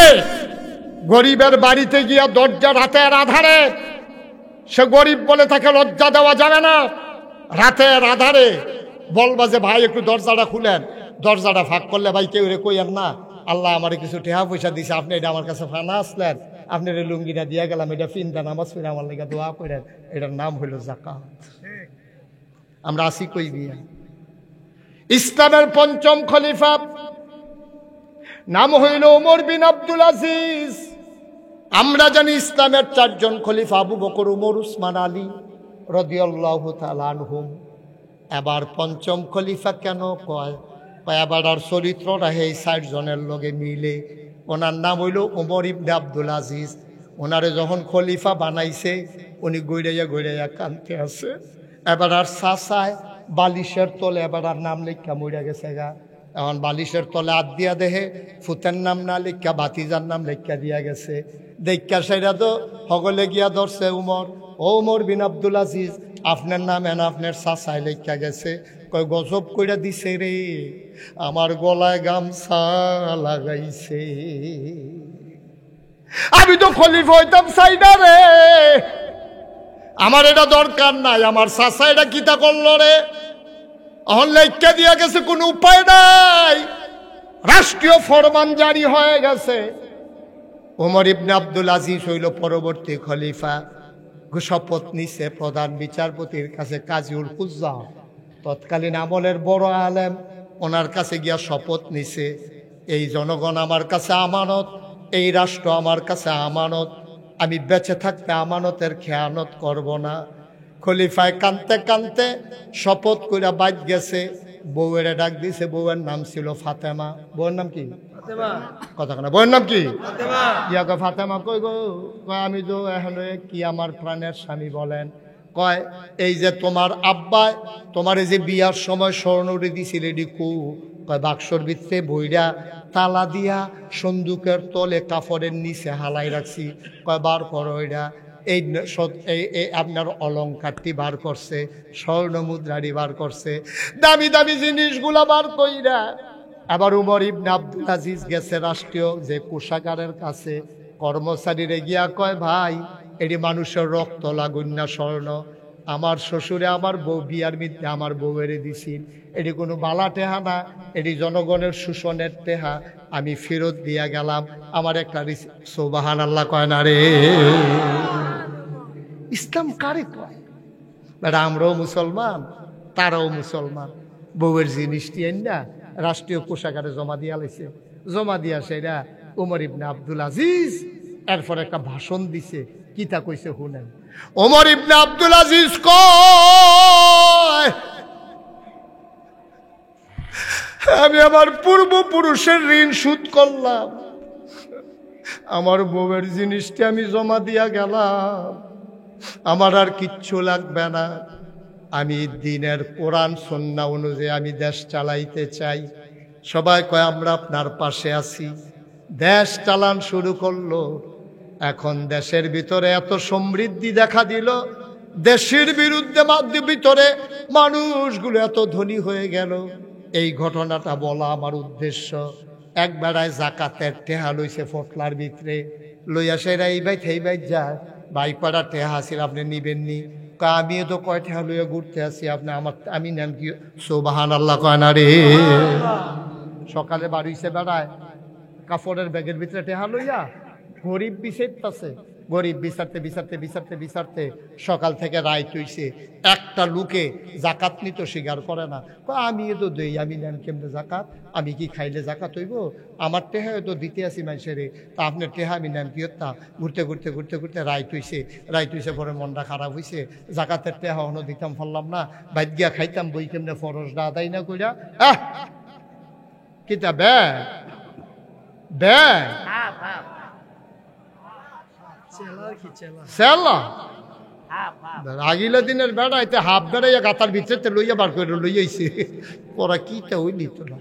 গরিবের বাড়িতে গিয়া দরজা রাতের আধারে, সে গরিব বলে তাকে লজ্জা দেওয়া যাবে না। রাতের আধারে বলবা যে ভাই একটু দরজাটা খুলেন, দরজাটা ফাঁক করলে ভাই কেউ রে কইয়ার না, আল্লাহ আমারে কিছু টেহা পয়সা দিছে, আপনি এটা আমার কাছে ফানা আসলেন, আপনি লুঙ্গিটা দিয়া গেলাম, এটা ফিনটা নামাজ ফিরে আমার লেগে দোয়া করেন, এটার নাম হইল জাকাত। আমরা আসি কই বিয়া। ইসলামের পঞ্চম খলিফা নাম হইল ওমর বিন আব্দুল আজিজ। আমরা জানি ইসলামের 4 জন খলিফা, আবু বকর, উমর, উসমান, আলী রাদিয়াল্লাহু তাআলা আনহুম। এবার পঞ্চম খলিফা কেন কয়? এবার আর চরিত্রটা এই 4 জনের লগে মিলে। ওনার নাম হইল ওমর ইবনে আব্দুল আজিজ। ওনারে যখন খলিফা বানাইছে, উনি গৈরাইয়া কানতে আছে। এবার আর চাচায় বালিশের তলে এবার আর নাম লেখা মইরা গেছে গা। এখন বালিশের তলে হাত দিয়া দেহে ফুতের নাম না লেখা বাতিজার নাম লেখা দিয়া গেছে। দেখা সেটা তো সকলে গিয়া ধরছে উমর, ও উমর বিন আব্দুল আজিজ, আপনার নাম এন আপনার চাচাই লেখা গেছে। কয় গজব কইরা দিছে রে, আমার গলায় গামছা লাগাইছে। আমি তো খলিফা হইতাম চাই না রে, আমার এটা দরকার নাই, আমার চাচা এটা কিতা করলো রে। এখন লেখা দিয়া গেছে, কোনো উপায় নাই, রাষ্ট্রীয় ফরমান জারি হয়ে গেছে। ওমর ইবনে আব্দুল আজিজ হইল পরবর্তী খলিফা। শপথ নিছে প্রধান বিচারপতির কাছে, কাজীউল কুজ্জা তৎকালীন আমলের বড় আলেম, ওনার কাছে গিয়া শপথ নিছে, এই জনগণ আমার কাছে আমানত, এই রাষ্ট্র আমার কাছে আমানত, আমি বেঁচে থাকতে আমানতের খেয়ানত করব না। খলিফায় কানতে কানতে শপথ কইরা বাইত গেছে, বউয়ের ডাক দিছে, বউয়ের নাম ছিল ফাতেমা। বউয়ের নাম কি? কথা না, বউয়ের নাম কি? ইয়া কয় ফাতেমা। কই গো? কয় আমি তো এখন কি আমার প্রাণের স্বামী বলেন। কয় এই যে তোমার আব্বাই তোমার এই যে বিয়ার সময় স্বর্ণরে দিছিল এডি কু? কয় বাক্সর ভিতরে বইরা তালা দিয়া সন্দুকের তলে কাপড়ের নিচে হালাই রাখছি। কয় বার করো এটা। এই আপনার অলংকারটি বার করছে, স্বর্ণ মুদ্রাটি বার করছে, দামি দামি জিনিসগুলা বার কইরা। আবার উমর ইবনে আব্দুল আজিজ গেছে রাষ্ট্রীয় যে কোষাগারের কাছে, কর্মচারীরে গিয়া কয় ভাই এটি মানুষের রক্ত লাগুন না স্বর্ণ, আমার শ্বশুরে আমার বউ বিয়ার মধ্যে আমার বউয়েরে দিছিল, এটি কোনো বালা টেহা না, এটি জনগণের শোষণের টেহা, আমি ফেরত দিয়া গেলাম, আমার একটা সুবহানাল্লাহ কয় না রে। ইসলাম কারে কয়? আমরাও মুসলমান, তারাও মুসলমান। বউয়ের জিনিসটি না রাষ্ট্রীয় কোষাগারে জমা দিয়া লাইছে, জমা দিয়া সেটা ওমর ইবনে আব্দুল আজিজ এরপর একটা ভাষণ দিছে। কিতা কইছে শুনেন। ওমর ইবনে আব্দুল আজিজ কয় আমি আমার পূর্বপুরুষের ঋণ শোধ করলাম, আমার বউয়ের জিনিসটি আমি জমা দিয়া গেলাম, আমার আর কিচ্ছু লাগবে না, আমি দিনের কোরআন সুন্নাহ অনুযায়ী আমি দেশ চালাইতে চাই। সবাই কয় আমরা আপনার পাশে আছি। দেশ চালান শুরু করলো। এখন দেশের ভিতরে এত সমৃদ্ধি দেখা দিল, দেশের বিরুদ্ধে ভিতরে মানুষগুলো এত ধনী হয়ে গেল। এই ঘটনাটা বলা আমার উদ্দেশ্য। এক বেড়ায় জাকাতের টেহা লইছে ফটলার ভিতরে, লইয়া সেরা এই বাইত এই বাইত যায়, বাইপাড়া টেহা আসিল, আপনি নিবেননি? আমিও তো কয় টেহা লইয়া ঘুরতে আসি, আপনি আমার আমি নেন কি? সুবহানাল্লাহ কয় না রে। সকালে বাড়িছে বেড়ায় কাপড়ের ব্যাগের ভিতরে টেহা লইয়া, গরিব বিচারতেছে, গরিব বিচারতে বিচারতে বিচারতে বিচারতে সকাল থেকে রাইত হইছে। একটা লোকে জাকাত নিতে স্বীকার করে না। আমি তো দেই, আমি নেন কেমনে জাকাত? আমি কি খাইলে জাকাত হইব? আমার টেহা তো দিতে আসি মানুষের, তা আপনার টেহা আমি নেন কি হত্যা? ঘুরতে ঘুরতে ঘুরতে ঘুরতে রাইত হইছে। রাইত হইছে পরে মনটা খারাপ হইছে, জাকাতের টেহা অন্য দিতাম পারলাম না, বাইত গিয়া খাইতাম বই কেমনে ফরজটা আদায় না কইরা। কিতা বে বে আগিলা দিনের বেড়া এতে হাফ বেড়াইয়া গাতার ভিতরে লইয়া বার করে লইয়াইছে। ওরা কিটা ওই নিত না।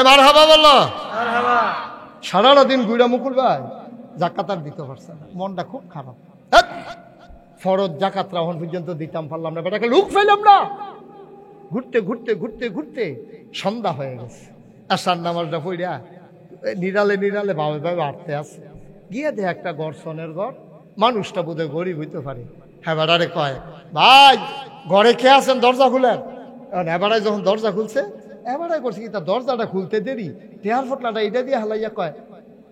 মারহাবা বলো, সারাটা দিন গুড়া মুকুল ভাই জাকাতার দিতে পারছে না, মনটা খুব খারাপ। ফরজ জাকাতরা এখন পর্যন্ত দিতাম পারলাম না, বেটাকে লুক ফেলাম না। ঘুরতে ঘুরতে ঘুরতে ঘুরতে সন্ধ্যা হয়ে গেছে। আসার নামাজটা পড়িয়া নিরালে নিরালে ভাবে ভাবে হাঁটতে আসে, গিয়ে দে একটা ঘর, সনের ঘর, মানুষটা বোধহয় গরিব হইতে পারে। হ্যাঁ বেড়ারে কয় ভাই ঘরে খেয়ে আছেন, দরজা খুলেন। এবারায় যখন দরজা খুলছে, এবারায় করছে কি তার দরজাটা খুলতে দেরি, টেহার ফটলাটা এটা দিয়ে হালাইয়া কয়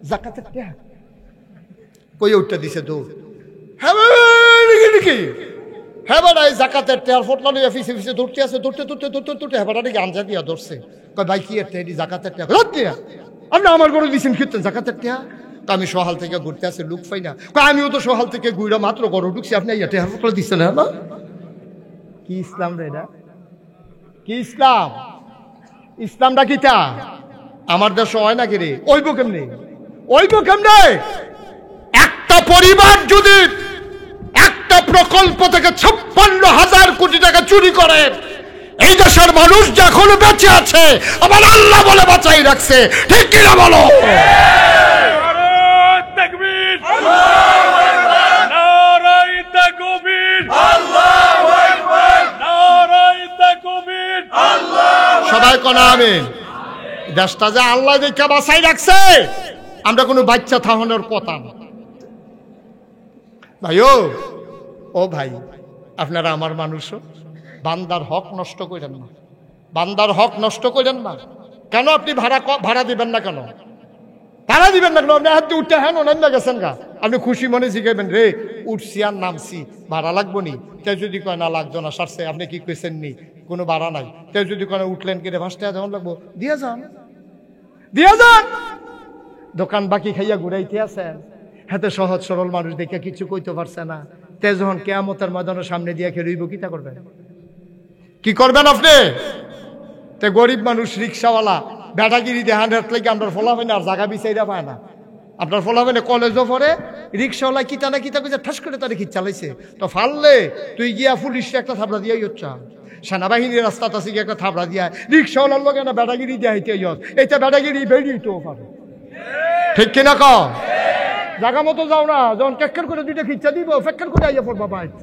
জাকাতের টেহা। কই উঠতে দিছে দৌড়। হ্যাঁ হ্যাঁ বেড়াই জাকাতের টেহার ফটলা লইয়া ফিসে ফিসে দৌড়তে আছে, দৌড়তে দৌড়তে দৌড়তে দৌড়তে হ্যাঁ বেড়াটি গাঞ্জা দিয়া ধরছে। কয় ভাই কি একটা এটি জাকাতের টেহা? আপনি আমার ঘরে দিচ্ছেন কীর্তন জাকাতের টেহা? আমি সহাল থেকে ঘুরতে আসে, লুক পাই না। আমিও তো সহাল থেকে ঘুরা মাত্র ঘর ঢুকছি, আপনি টেহা ফটলা দিচ্ছেন? হ্যাঁ কি ইসলাম রে এটা? কি ইসলাম? ইসলামটা কিটা? আমার দেশ হয় নাকি রে? ওইব কেমনে? ওইব কেমনে? একটা পরিবার যদি একটা প্রকল্প থেকে 56,000 কোটি টাকা চুরি করে, এই দেশে বাংলাদেশের মানুষ যখন বেঁচে আছে আমার আল্লাহ বলে বাঁচাই রাখছে, ঠিক কিনা বলো? সবাই কোন আমিন। দেশটা যে আল্লাহ দেখে বাঁচাই রাখছে, আমরা কোনো বাচ্চা থামানোর কথা না। ভাই ও ভাই, আপনারা আমার মানুষও, বান্দার হক নষ্ট করেন না, বান্দার হক নষ্ট করেন না। কেন আপনি ভাড়া দিবেন না? কেন ভাড়া দিবেন না? কেন আপনি হাতে উঠে হ্যাঁ অনন্য গেছেন গা, আপনি খুশি মনে জিগাইবেন রে উঠছি আর নামছি, ভাড়া লাগবো নি? তাই যদি কয় না লাগতো না সারছে, আপনি কি কইছেন নি কোনো ভাড়া নাই? তাই যদি কয় উঠলেন কি রে 5 টাকা যখন লাগবো, দিয়ে যান, দিয়ে যান। দোকান বাকি খাইয়া ঘুরাইতে আছেন, হাতে সহজ সরল মানুষ দেখে কিছু কইতে পারছে না, তে যখন কিয়ামতের ময়দানের সামনে দিয়ে খেয়ে রইব, কিটা করবেন? কি করবেন আপনি? তে গরিব মানুষ রিক্সাওয়ালা বেটাগিরি দেহান লাগে আপনার ফলাফেন আর জায়গা বিচাইরা পায় না। আপনার ফলাফেনে কলেজও পড়ে, রিক্সাওয়ালা কিতা না কিতা কইছে ঠাস করে তারে খিচ চালাইছে, তো ফাললে তুই গিয়া পুলিশে একটা থাপড়া দিয়াই হচ্ছা, সেনাবাহিনীর রাস্তাতে আছে গিয়ে একটা থাপড়া দিয়া, রিক্সাওয়ালার লোক না বেটাগিরি দিয়া হইতে এইটা বেটাগিরি বেরিয়েও পারে, ঠিক কিনা ক? জায়গা মতো যাও না, যখন কেক্কার করে দুইটা খিচ্ছা দিব ফেক্কার করে আইয়া পড়বা বাইক।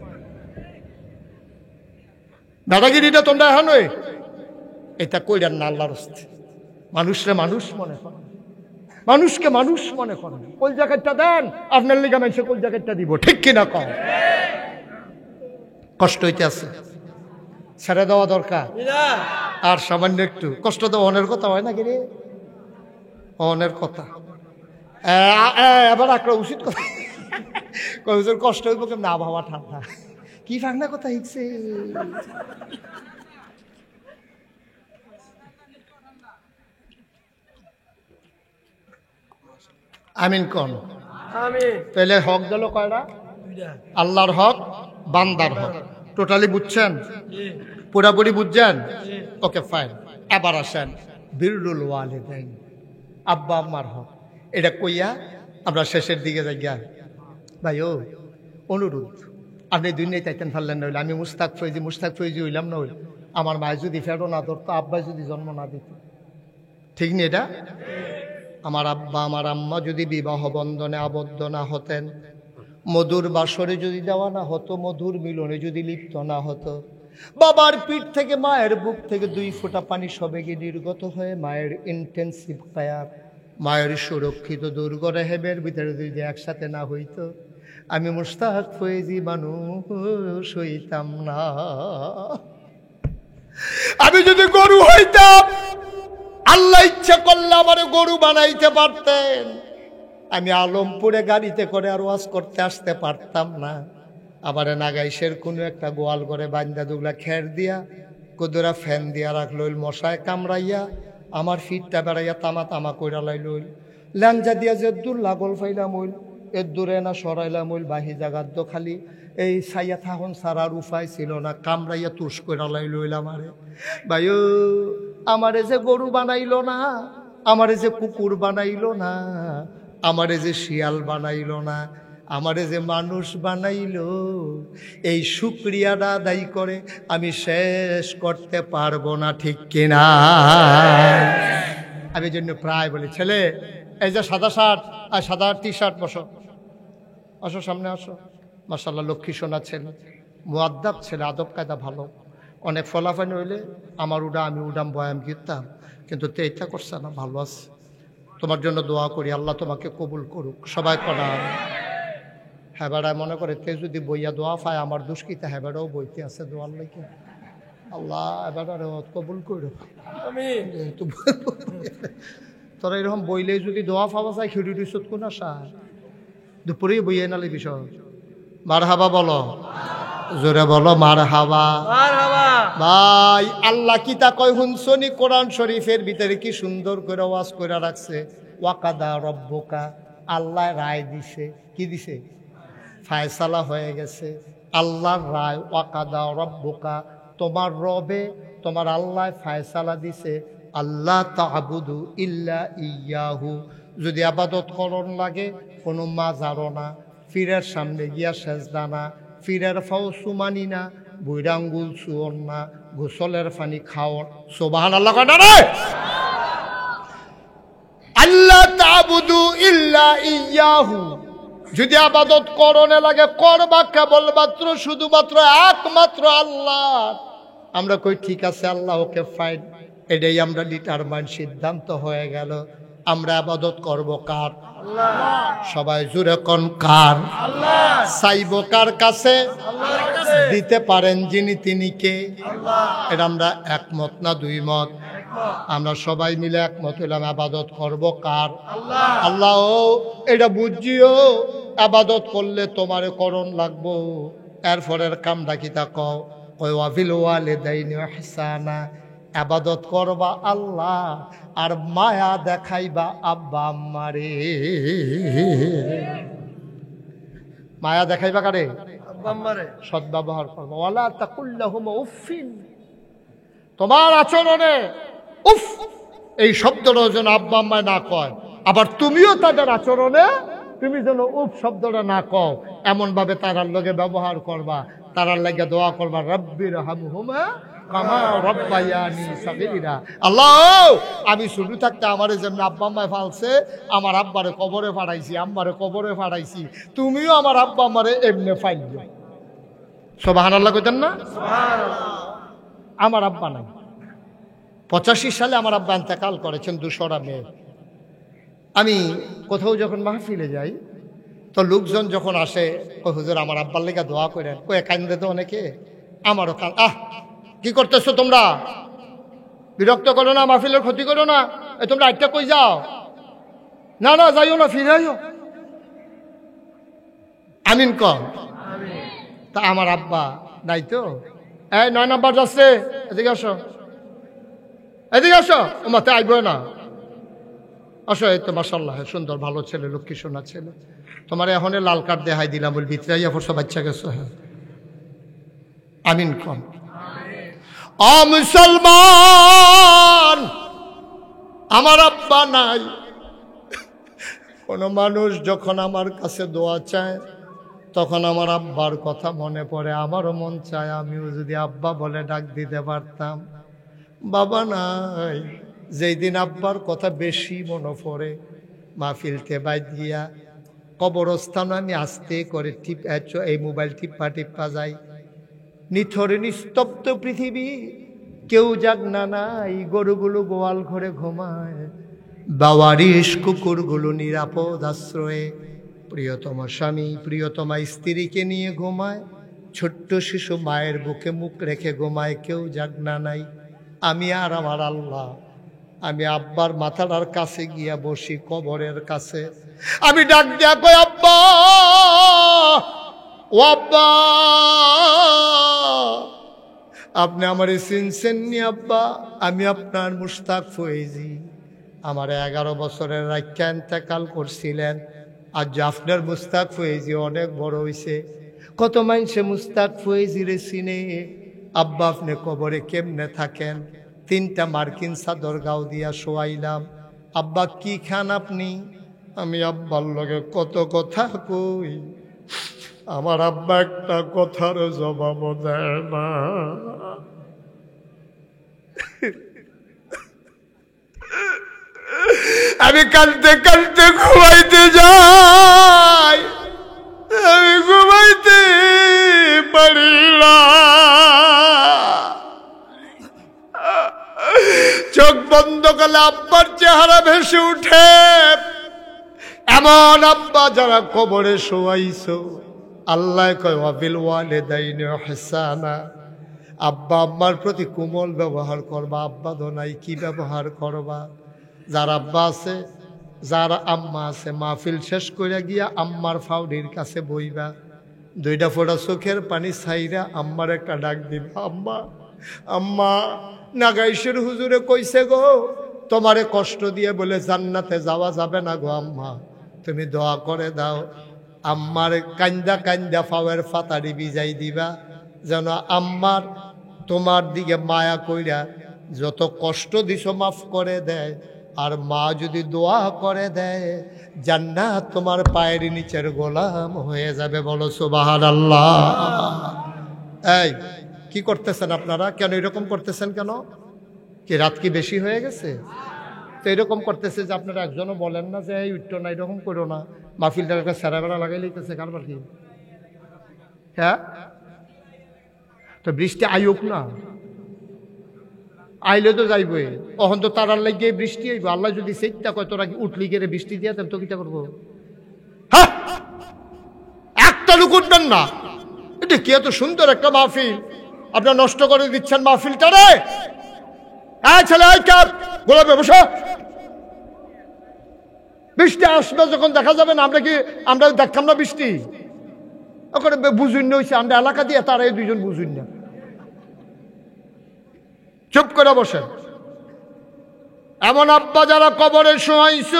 দাদাগিরিটা তোমরা এখন এটা কইরান না আল্লাহর রাস্তে। মানুষরে মানুষ মনে করেন, মানুষকে মানুষ মনে করেন, কোন জ্যাকেটটা দেন আপনার লিগা মানুষে কোন জ্যাকেটটা দিব, ঠিক কিনা কম? কষ্ট হইতে আছে, ছেড়ে দেওয়া দরকার। আর সামান্য একটু কষ্ট তো অনের কথা হয় না, কি রে অনের কথা এবার একটা উচিত কথা কষ্ট হইব কেমন? আবহাওয়া ঠান্ডা, কি ফাংনা কথা হিকছে। আমিন কোন? তাহলে হক গেল কয়টা? আল্লাহর হক, বান্দার হক। টোটালি বুঝছেন? পুরাপুরি বুঝছেন? Okay fine. এবার আসেন বিররুল ওয়ালিদাইন, আব্বা আম্মার হক। এটা কইয়া আমরা শেষের দিকে যাই। ভাই অনুরোধ, আপনি দুনিয়ায় চাইতেন পারলেন না হইলে আমি মুস্তাক ফৈজি হইলাম না হইল, আমার মায়ের যদি ফেরো না ধরতো, আব্বাই যদি জন্ম না দিত, ঠিক নেই এটা? আমার আব্বা আমার আম্মা যদি বিবাহ বন্ধনে আবদ্ধ না হতেন, মধুর বাসরে যদি দেওয়া না হতো, মধুর মিলনে যদি লিপ্ত না হতো, বাবার পিঠ থেকে মায়ের বুক থেকে 2 ফোঁটা পানি সবে গিয়ে নির্গত হয়ে মায়ের ইন্টেন্সিভ কেয়ার, মায়ের সুরক্ষিত দুর্গ রেহেবের ভিতরে যদি একসাথে না হইতো, আমি মুস্তাক ফৈজি মানুষ হইতাম না। আমি যদি গরু হইতাম, আল্লাহ ইচ্ছা করলে আমার গরু বানাইতে পারতেন, আমি আলমপুরে গাড়িতে করে আর ওয়াজ করতে আসতে পারতাম না। আবার নাগাইশের কোনো একটা গোয়াল করে বান্দা দুগলা খের দিয়া কুদুরা ফ্যান দিয়া রাখল, মশায় কামড়াইয়া আমার ফিটটা বেড়াইয়া তামা তামা কইরা লাইল, ল্যাংজা দিয়া যে দূর লাগল ফাইলাম হইল, এর দূরে না সরাইলাম হইল, বাহি জাগার দো খালি এই সাইয়া থাকুন সারার উপায় ছিল না, কামড়াইয়া তুষ কইরা লাইল আমারে। ভাই আমারে যে গরু বানাইল না, আমারে যে কুকুর বানাইল না, আমারে যে শিয়াল বানাইল না, আমারে যে মানুষ বানাইল, এই শুকরিয়াটা আদায় করে আমি শেষ করতে পারবো না, ঠিক কিনা? আমি জন্য প্রায় বলি, ছেলে এই যে সাদা শার্ট আর সাদা টি-শার্ট, বসো আসো সামনে আসো। মাশাআল্লাহ লক্ষ্মী সোনা ছেলে, মুআদ্দাব ছেলে, আদব কায়দা ভালো। অনেক ফলাফল হইলে আমার আমি উডাম বয়াম গিরতাম, কিন্তু তে এটা করছে না, ভালো আছে। তোমার জন্য দোয়া করি, আল্লাহ তোমাকে কবুল করুক। সবাই করা হ্যাঁ বেড়ায় মনে করে তে যদি বইয়া দোয়া পায় আমার দুষ্কৃতা, হ্যাঁ বেড়াও বইতে আছে দোয়ার লাগে, আল্লাহ এবার কবুল করুক। তোরা এরকম বইলে যদি দোয়া পাওয়া যায়, খিড়ি সুত কোন আসা দুপুরেই বইয়ে নালে বিষয়। মার হাবা বলো, জোরে বলো মার হাবা। ভাই আল্লাহ কি তা কয় হুনসনি, কোরআন শরীফের ভিতরে কি সুন্দর করে ওয়াজ করে রাখছে। ওয়াকাদা রব্বুকা, আল্লাহ রায় দিছে, কি দিছে? ফায়সালা হয়ে গেছে, আল্লাহর রায়। ওয়াকাদা রব্বুকা, তোমার রবে তোমার আল্লাহ ফায়সালা দিছে, আল্লাহ তা'বুদু ইল্লা ইয়াহু, যদি আবাদত করণ লাগে কোনো মাজারও না, ফিরের সামনে গিয়া সেজদা না, ফিরের ফাও সুমানি না, বুইড়া আঙ্গুল চুয়ন না, গোসলের পানি খাওন। সুবহানাল্লাহ কয় না রে? আল্লাহ তা'বুদু ইল্লা ইয়াহু, যদি আবাদত করণে লাগে করবা কেবলমাত্র শুধুমাত্র একমাত্র আল্লাহ। আমরা কই ঠিক আছে আল্লাহ, ওকে ফাইন, এটাই আমরা ডিটারমাইন, সিদ্ধান্ত হয়ে গেল। আমরা আবাদত করব কার? আল্লাহ। সবাই জুড়ে কোন কার? আল্লাহ। চাইব কার কাছে? আল্লাহর কাছে। দিতে পারেন যিনি, তিনি কে? আল্লাহ। এটা আমরা একমত না দুই মত? আমরা সবাই মিলে একমত হইলাম আবাদত করব কার? আল্লাহ। আল্লাহ এটা বুঝিও, আবাদত করলে তোমারে করণ লাগবো। এরপরের কামটা কি তা কও? কয় ওয়াবিল ওয়ালিদাইনি ইহসানা, আবাদত করবা আল্লাহ আর মায়া দেখাইবা আব্বা আম্মারে। মায়া দেখাইবা কারে? আব্বা আম্মারে। সদ্ব্যবহার করবা। ওয়ালা তাকুল্লাহুমা উফিন, তোমার আচরণে উফ এই শব্দটা যেন আব্বা আম্মা না কয়, আবার তুমিও তাদের আচরণে তুমি যেন উফ শব্দটা না কও, এমন ভাবে তারার লগে ব্যবহার করবা, তারার লাগে দোয়া করবা, রব্বির হামহুমা কামা রব্বায়ানি সাগীরা। আল্লাহ, আমি শুরু থাকতে আমারে যেমন আব্বা আম্মায় ফালছে, আমার আব্বারে কবরে ফাড়াইছি, আম্মারে কবরে ফাড়াইছি, তুমিও আমার আব্বা আম্মারে এমনে ফাইলো। সুবহানাল্লাহ কইতেন না? সুবহানাল্লাহ। আমার আব্বা নাই, 85 সালে আমার আব্বা ইন্তেকাল করেছেন, 200টা মেয়ে। আমি কোথাও যখন মাহফিলে যাই তো লোকজন যখন আসে, কই হুজুর আমার আব্বার লেগে দোয়া করেন, কই কান্দে তো অনেকে, আমারও কান। কি করতেছো তোমরা? বিরক্ত করো না, মাহফিলের ক্ষতি করো না, তোমরা আটটা কই যাও? না না যাইও না, ফিরে আইও। আমিন কম। তা আমার আব্বা নাই তো, এই 9 নাম্বার যাচ্ছে, এদিকে আসো, এদিকে আসো, ও মাতে আইব না, আসো। এই তো মাশাআল্লাহ সুন্দর ভালো ছেলে, লক্ষ্মী সোনা ছেলে, তোমার এখন লাল কার্ড দেখাই দিলাম, বল ভিতরে আইয়া পড়ছো, বাচ্চা গেছো। হ্যাঁ আমিন কম। মুসলমান, আমার আব্বা নাই। কোন মানুষ যখন আমার কাছে দোয়া চায় তখন আমার আব্বার কথা মনে পড়ে, আমারও মন চায় আমিও যদি আব্বা বলে ডাক দিতে পারতাম। বাবা নাই, যেই দিন আব্বার কথা বেশি মনে পড়ে, মাহফিলতে বাই দিয়া কবরস্থান আমি আস্তে করে এই মোবাইল টিপ্পা টিপ্পা যাই। নিথরে নিস্তব্ধ পৃথিবী, কেউ জাগনা নাই, গরুগুলো গোয়াল ঘরে ঘুমায়, বাওয়ারিশ কুকুরগুলো নিরাপদ আশ্রয়ে, প্রিয়তম স্বামী প্রিয়তমা স্ত্রীকে নিয়ে ঘুমায়, ছোট্ট শিশু মায়ের বুকে মুখ রেখে ঘুমায়, কেউ জাগনা নাই। আমি আর আমার আল্লাহ, আমি আব্বার মাথাটার কাছে গিয়া বসি, কবরের কাছে। আমি ডাক দিয়া কই, আব্বা ও আব্বা, আপনি আমার চিনছেন নি আব্বা? আমি আপনার মুশতাক ফয়েজি, আমার 11 বছরের রাইখা ইন্তেকাল করছিলেন। আজ আপনার মুশতাক ফয়েজি অনেক বড় হইছে, কত মানুষে মুশতাক ফয়েজি রে চিনে। আব্বা আপনি কবরে কেমনে থাকেন? 3টা মার্কিন চাদর গাও দিয়া শোয়াইলাম। আব্বা কি খান আপনি? আমি আব্বার লগে কত কথা কই, আমার আব্বা একটা কথার জবাব দেয় না। আমি কাঁদতে কাঁদতে ঘুমাইতে যাই, আমি ঘুমাইতে পারি না। চোখ বন্ধ করলে আব্বার চেহারা ভেসে উঠে। এমন আব্বা যারা কবরে শোয়াইছো, আল্লাহ কয় ওয়াবিল ওয়ালিদাইনি ইহসানা, আব্বা আম্মার প্রতি কোমল ব্যবহার করবা। আব্বা তো নাই, কি ব্যবহার করবা? যার আব্বা আছে, যার আম্মা আছে, মাহফিল শেষ করে গিয়া আম্মার ফাউডির কাছে বইবা, 2টা ফোঁটা চোখের পানি ছাইরা আম্মার একটা ডাক দিবা, আম্মা আম্মা নাগাইশের হুজুরে কইছে গো, তোমারে কষ্ট দিয়ে বলে জান্নাতে যাওয়া যাবে না গো আম্মা, তুমি দোয়া করে দাও। আম্মার কান্দা কান্দা ফাওয়ের ফাতারি বিজাই দিবা, যেন আম্মার তোমার দিকে মায়া কইরা যত কষ্ট দিছো মাফ করে দেয়। আর মা যদি দোয়া করে দেয়, জান্নাত তোমার পায়ের নিচের গোলাম হয়ে যাবে। বলো সুবহানাল্লাহ। এই কি করতেছেন আপনারা? কেন এরকম করতেছেন? কেন কি রাত কি বেশি হয়ে গেছে? তো এরকম করতেছে যে আপনারা একজনও বলেন না যে এই উঠতো না, এরকম করো না, মাহফিলটার একটা সেরা বেড়া লাগাই লইতেছে কারবার কি? হ্যাঁ, তো বৃষ্টি আইক না, আইলে তো যাইবই, অহন তো তারার লাগিয়ে বৃষ্টি আইব। আল্লাহ যদি সেইটা কয় তোরা কি উঠলি গেলে বৃষ্টি দিয়ে দেন তো কিটা করবো? হ্যাঁ, একটা লোক উঠবেন না। এটা কি এত সুন্দর একটা মাহফিল, আপনার নষ্ট করে দিচ্ছেন মাহফিলটা রে। হ্যাঁ ছেলে, গোলাপে বসো, বৃষ্টি আসবে যখন দেখা যাবে না, আমরা দেখতাম না বৃষ্টি? ওখানে বুঝুন হয়েছে, আমরা এলাকা দিয়ে তারা এই দুইজন বুঝুন না, চুপ করে বসেন। এমন আব্বা যারা কবরে শোয়াইছ,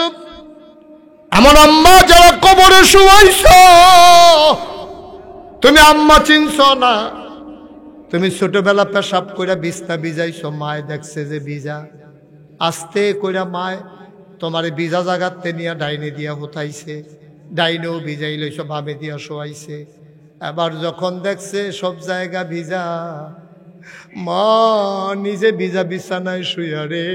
এমন আম্মা যারা কবরে শোয়াইছ, তুমি আম্মা চিনছ না, তুমি ছোটবেলা পেশাব কইরা বিছনা ভিজাইছ, মায় দেখছে যে ভিজা, আস্তে কইরা মায় তোমারে ভিজা জাগাতে নিয়ে ডাইনে দিয়া হতাইছে, ডাইনেও ভিজাই লইছ, বামে দিয়া শোয়াইছে। এবার যখন দেখছে সব জায়গা ভিজা, মা নিজে ভিজা বিছানায় শুইয়া রে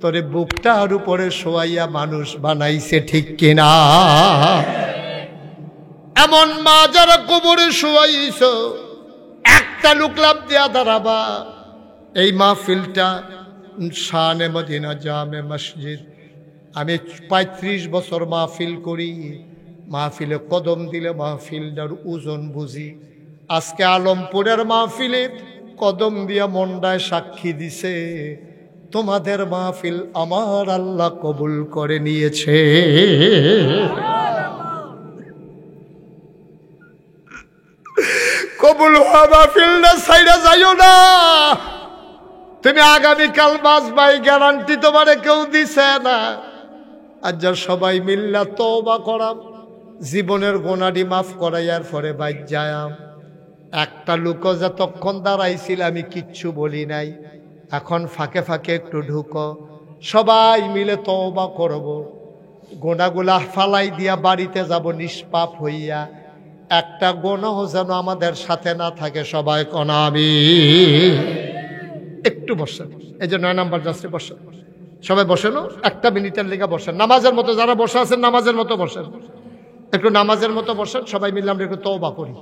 তোরে বুকটার উপরে শোয়াইয়া মানুষ বানাইছে, ঠিক কিনা? এমন মা যারা কবরে শোয়াইছ, একটা লোক লাভ দিয়া দাঁড়াবা। এই মাহফিলটা শানে মদিনা জামে মসজিদ, আমি 35 বছর মাহফিল করি, মাহফিলে কদম দিলে মাহফিলটার ওজন বুঝি। আজকে আলমপুরের মাহফিলে কদম দিয়া মন্ডায় সাক্ষী দিছে, তোমাদের মাহফিল আমার আল্লাহ কবুল করে নিয়েছে। কবুল হওয়া মাহফিলটা ছাইড়া যাইও না। তুমি আগামীকাল বাঁচবাই, গ্যারান্টি তোমারে কেউ দিছে না। আর যা সবাই মিল্লা তওবা করাম, জীবনের গোনাডি মাফ করাইয়ার পরে বাইর যায়াম। একটা লোক যতক্ষণ দাঁড়াইছিল আমি কিচ্ছু বলি নাই, এখন ফাঁকে ফাঁকে একটু ঢুকো, সবাই মিলে তওবা করব, গোনাগুলা ফালাই দিয়া বাড়িতে যাব নিষ্পাপ হইয়া। একটা গোনাও যেন আমাদের সাথে না থাকে, সবাই কনাবি। একটু বসেন, এই যে 9 নাম্বার জাস্টে বসেন, সবাই বসেন, একটা মিনিটের লেগে বসেন, নামাজের মতো যারা বসে আছেন নামাজের মতো বসেন, একটু নামাজের মতো বসেন, সবাই মিলে আমরা একটু তওবা করি।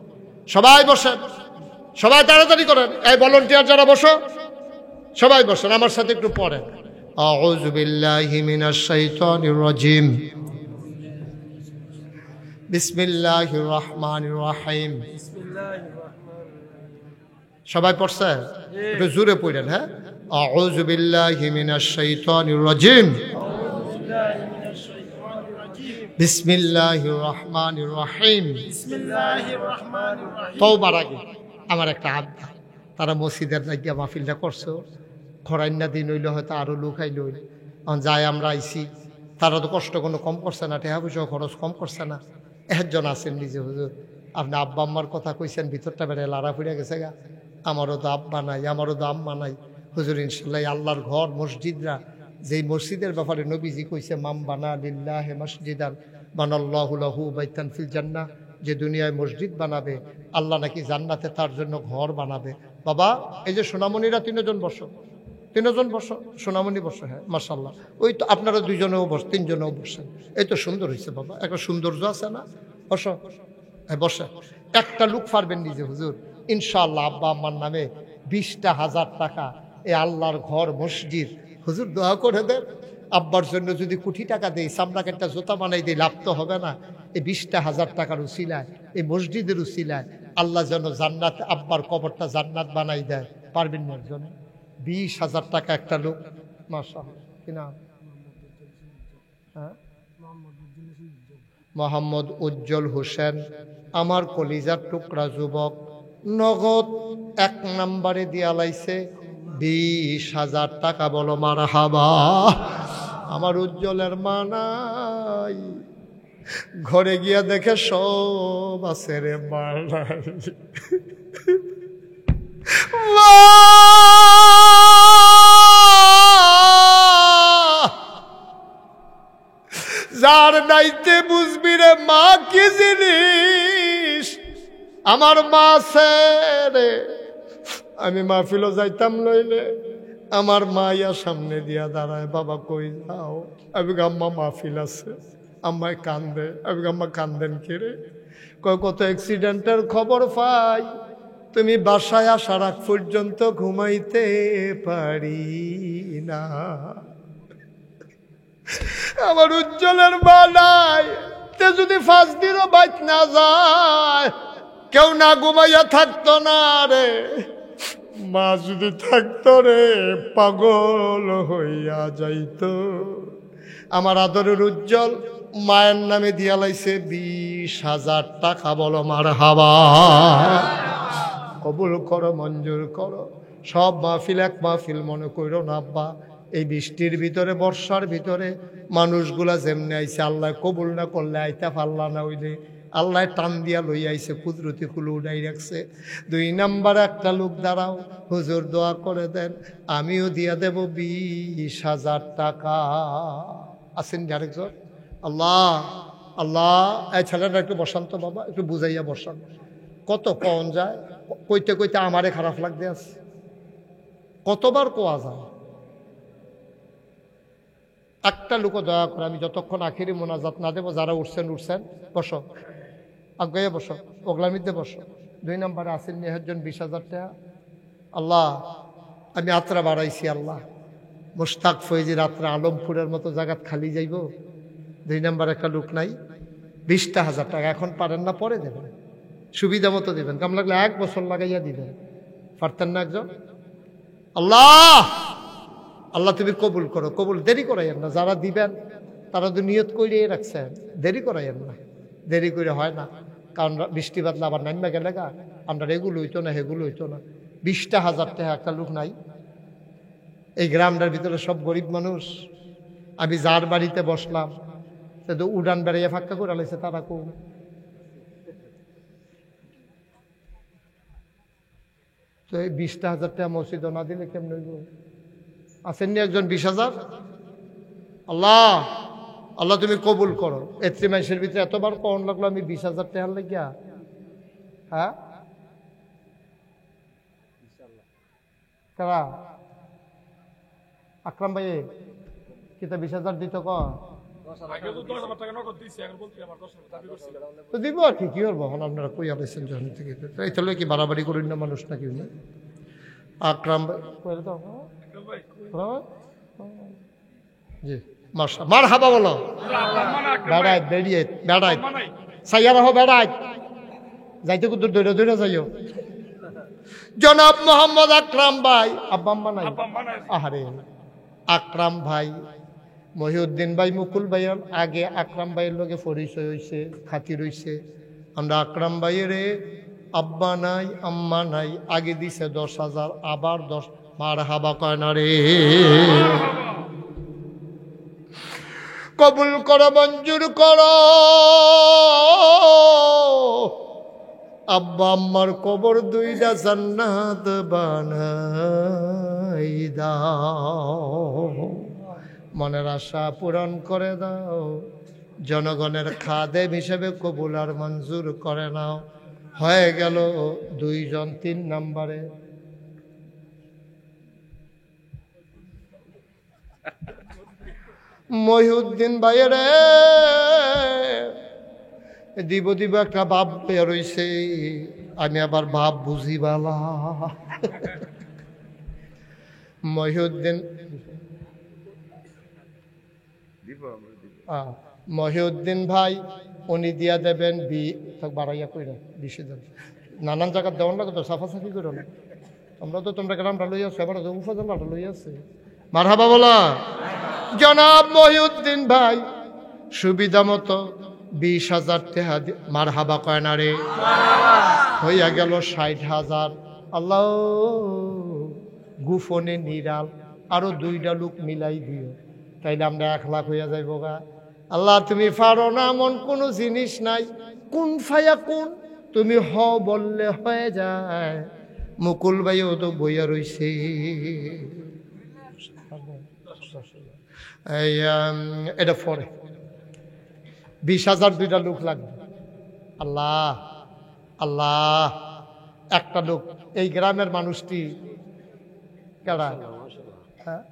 সবাই বসেন, সবাই তাড়াতাড়ি করেন। এই ভলান্টিয়ার যারা বসো সবাই বসেন, আমার সাথে একটু পড়েন। আউযু বিল্লাহি মিনাশ শাইতানির রাজিম, বিসমিল্লাহির রহমানির রহিম। সবাই পড়ছে? একটু জোরে পড়েন। হ্যাঁ, আউযু বিল্লাহি মিনাশ শাইতানির রাজিম, বিসমিল্লাহির রহমানির রহিম। তওবার আগে আমার একটা আবদার, তারা মসজিদের লাগিয়া মাহফিলটা করছো, খরাইন্না দিন হইলে হয়তো আরো লোক আইল, যায় আমরা আইছি, তারা তো কষ্ট কোনো কম করছে না, টাকা পয়সা খরচ কম করছে না। একজন আছেন নিজে, হুজুর আপনি আব্বা আম্মার কথা কইছেন, ভিতরটা বেড়ে লাড়া ফুড়ে গেছে গা, আমারও তো আব্বা নাই, আমারও তো আম্মা নাই। হুজুর ইনশাল্লাহ আল্লাহর ঘর মসজিদরা, যেই মসজিদের ব্যাপারে নবীজি কইছে মাম বানা লিল্লাহি মসজিদান বানাল্লাহু লাহু বাইতান ফিল জান্নাহ, যে দুনিয়ায় মসজিদ বানাবে আল্লাহ নাকি জান্নাতে তার জন্য ঘর বানাবে। বাবা এই যে সোনামণিরা 3 জন বসো, 3 জন বসো, সোনামণি বসো। হ্যাঁ মাশাআল্লাহ, ওই তো আপনারা 2 জনেও বস, 3 জনেও বসেন, এই তো সুন্দর হয়েছে বাবা, একটা সৌন্দর্য আছে না? বসো, হ্যাঁ বসে। একটা লোক পারবেন নিজে, হুজুর ইনশাআল্লাহ আব্বা আম্মার নামে 20,000 টাকা এই আল্লাহর ঘর মসজিদ, হুজুর দোয়া করে দেন। আব্বার জন্য যদি কোটি টাকা দেই, সামনাকে একটা জুতা বানাই দিই, লাভ তো হবে না? এই 20,000 টাকার উসিলায়, এই মসজিদের উসিলায় আল্লাহ যেন জান্নাত, আব্বার কবরটা জান্নাত বানাই দেয়। পারবেন না একজন? 20,000 টাকা একটা লোক, মাশাআল্লাহ। কি নাম? হ্যাঁ, মোহাম্মদ উজ্জ্বল হোসেন, আমার কলিজার টুকরা যুবক, নগদ 1 নম্বরে দিয়া লাইছে 20,000 টাকা। বলো মারহাবা। আমার উজ্জ্বলের মা নাই, ঘরে গিয়া দেখে সব আছে রে, মা নাই। যার নাইতে বুঝবি রে মা কি জিনিস। আমার মা রে আমি মাহফিলও যাইতাম নইলে আমার মা ইয়া সামনে দিয়া দাঁড়ায়, বাবা কই যাও? আমি আম্মা মাহফিল আছে। আম্মায় কান্দে। আমি আম্মা কান্দেন কেড়ে? কয় কত অ্যাক্সিডেন্টের খবর পাই, তুমি বাসায় আসার আগ পর্যন্ত ঘুমাইতে পারি না। আমার উজ্জ্বলের মা নাই, তে যদি 5 দিনও বাইত না যায়, কেউ না ঘুমাইয়া থাকতো না রে। মা যদি থাকতো রে, পাগল হইয়া যাইতো। আমার আদরের উজ্জ্বল মায়ের নামে দিয়া লাইছে 20,000 টাকা। বলো মারহাবা। কবুল করো, মঞ্জুর করো। সব মাহফিল এক মাহফিল মনে করো না আব্বা। এই বৃষ্টির ভিতরে, বর্ষার ভিতরে মানুষগুলা যেমনি আইছে, আল্লাহ কবুল না করলে আইতা পারলা না, হইলে আল্লাহ টান দিয়া লই আইছে, কুদরতি খুলে উঠাই রাখছে। 2 নাম্বারে একটা লোক দাঁড়াও, হুজুর দোয়া করে দেন, আমিও দিয়া দেব 20,000 টাকা। আসেন আরেকজন। আল্লাহ আল্লাহ। এই ছেলেটা একটু বসান্ত বাবা, একটু বুঝাইয়া বসান। কত কন যায়, কইতে কইতে আমারে খারাপ লাগতে আছে। কতবার কোয়া যায়। একটা লোক দয়া করে, আমি যতক্ষণ আখিরি মোনাজাত না দেবো, যারা উঠছেন উঠছেন, বসো, আগে বসো, ওগলামিতে বসো। 2 নম্বরে আসেন নিহজন 20,000 টাকা। আল্লাহ আমি আত্রা বাড়াইছি, আল্লাহ মুশতাক ফৈজির আত্রা আলমপুরের মতো জায়গাত খালি যাইব। 2 নম্বর একটা লোক নাই, 20,000 টাকা। এখন পারেন না, পরে দেবেন, সুবিধা মতো দেবেন। কাম লাগলে 1 বছর লাগাইয়া দিবেন, পারতেন না একজন? আল্লাহ আল্লাহ তুমি কবুল করো, কবুল দেরি করাইয়েন না। যারা দিবেন তারা তো নিয়ত করে রাখছেন, দেরি করাইয়েন না। দেরি করে হয় না, কারণ বৃষ্টি বাদলা আবার নামবে গেলে গা, আমরা এগুলো হইতো না, হেগুলো হইতো না। 20,000 টাকা একটা লোক নাই এই গ্রামটার ভিতরে, সব গরিব মানুষ। আমি যার বাড়িতে বসলাম, সে তো উড়ান বেড়াইয়া ফাঁকা করে লাইছে, তারা কোন? তো এই 20,000 টাকা মসজিদ না দিলে কেমন হইব? আসেননি একজন 20,000? আল্লাহ আল্লাহ তুমি কবুল করো। এত্রি মাসের ভিতরে এতবার কন লাগলো আমি 20,000 টাকা লাগিয়া। হ্যাঁ কারা? আকরাম ভাই কিতা 20,000 দিত ক? তো দিব আর কি করবো এখন? আপনারা কই আলাইছেন যখন থেকে, এই তাহলে কি বাড়াবাড়ি করেন না মানুষ নাকি? আকরাম ভাই জি মারহাবা বলো। বেড়াই বেরিয়ে বেড়াই সাইয়া রাখো, বেড়াই যাইতে কুদুর দৈরা দৈরা যাইও। জনাব মোহাম্মদ আকরাম ভাই, আব্বা আম্মা নাই? আহারে আকরাম ভাই, মহিউদ্দিন ভাই, মুকুল ভাইয়ের আগে আকরাম ভাইয়ের লগে পরিচয় হয়েছে, খাতির হয়েছে। আমরা আকরাম ভাইয়ের আব্বা নাই আম্মা নাই, আগে দিছে 10,000, আবার 10। মারহাবা কয় না রে? কবুল করো, মঞ্জুর করো। আব্বা আম্মার কবর 2টা জান্নাত বানাই দাও, মনের আশা পূরণ করে দাও, জনগণের খাদেম হিসেবে কবুল আর মঞ্জুর করে নাও। হয়ে গেল 2 জন। 3 নম্বরে মহিউদ্দিন ভাইয়ের দিব দিব একটা বাপ বের হইছে, আমি আবার বাপ বুঝি বালা। মহিউদ্দিন মহিউদ্দিন ভাই উনি দিয়া দেবেন বাড়াইয়া কইরা 20,000। নানান জায়গার দেওয়ান লাগে তো, সাফাসাফি করো না। তোমরা তো তোমরা গ্রামটা লইয়াছো, এবার উপজেলাটা লইয়াছে। মারহাবা বলা। জনাব মহিউদ্দিন ভাই সুবিধা মতো 20,000 টাকা। মারহাবা কয় না রে? হইয়া গেল 60,000। আল্লাহ গুফনে নিরাল আরো 2টা লোক মিলাই দিও, তাইলে আমরা 1 লাখ হইয়া যাইব গা। আল্লাহ তুমি পারো না এমন কোন জিনিস নাই, কোন ফায়া কোন, তুমি হ বললে হয়ে যায়। মুকুল ভাইও তো বইয়া রইছে। এটা পরে 20,000 2টা লোক লাগবে। আল্লাহ আল্লাহ একটা লোক এই গ্রামের মানুষটি কারা? হ্যাঁ,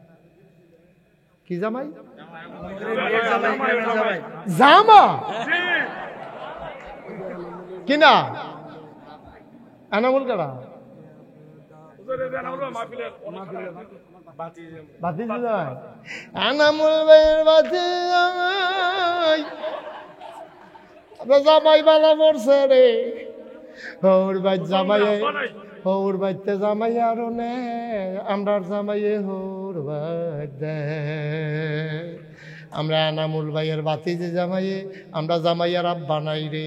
কি জামাই? জামা কিনা এনামুল কারা? এনামুল ভাইয়ের বাতি জামাই বালা মরছে রে। হৌর ভাই জামাই, হৌর বাইতে জামাই আরো নে, আমরার জামাইয়ে হৌর ভাই দে। আমরা এনামুল ভাইয়ের বাতি যে জামাইয়ে, আমরা জামাইয়ার আব্বা নাই রে।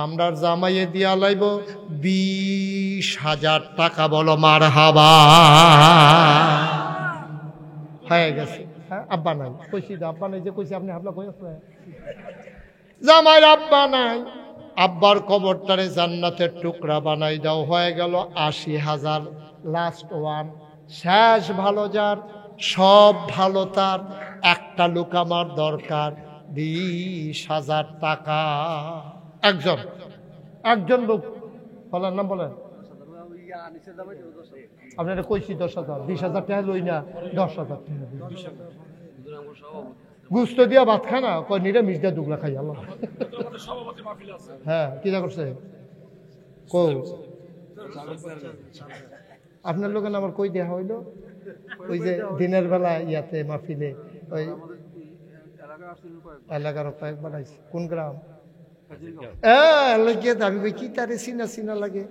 আমরার জামাইয়ে দিয়া লাইব 20,000 টাকা। বলো মারহাবা। হয়ে গেছে। হ্যাঁ, আব্বা নাই কইছি, আব্বা নাই যে কইছি আপনি হাবলা কই আছে। জামাইয়ের আব্বা নাই, আব্বার কবরটারে জান্নাতের টুকরা বানাই দাও। হয়ে গেল 80,000। লাস্ট ওয়ান, শেষ ভালো যার, সব ভালো তার, একটা লোক আমার দরকার, 20,000 টাকা। একজন, একজন লোক বলার নাম বলেন। আপনারা কইছি 10,000, 20,000 টাকা লই না, 10,000 টাকা গুস্ত দিয়া ভাত খায় না, কয় নিরামিষ দিয়া দুগলা খাই। আল্লাহ, হ্যাঁ কি যা করছে কৌ আপনার লোকের আমার কই দেয়া হইলো? ওই যে দিনের বেলা ইয়াতে মাহফিলে ওই এলাকার কয়েক বানাইছে। কোন গ্রাম? লাগিয়ে দাবি ভাই কি তারে চিনা চিনা লাগে।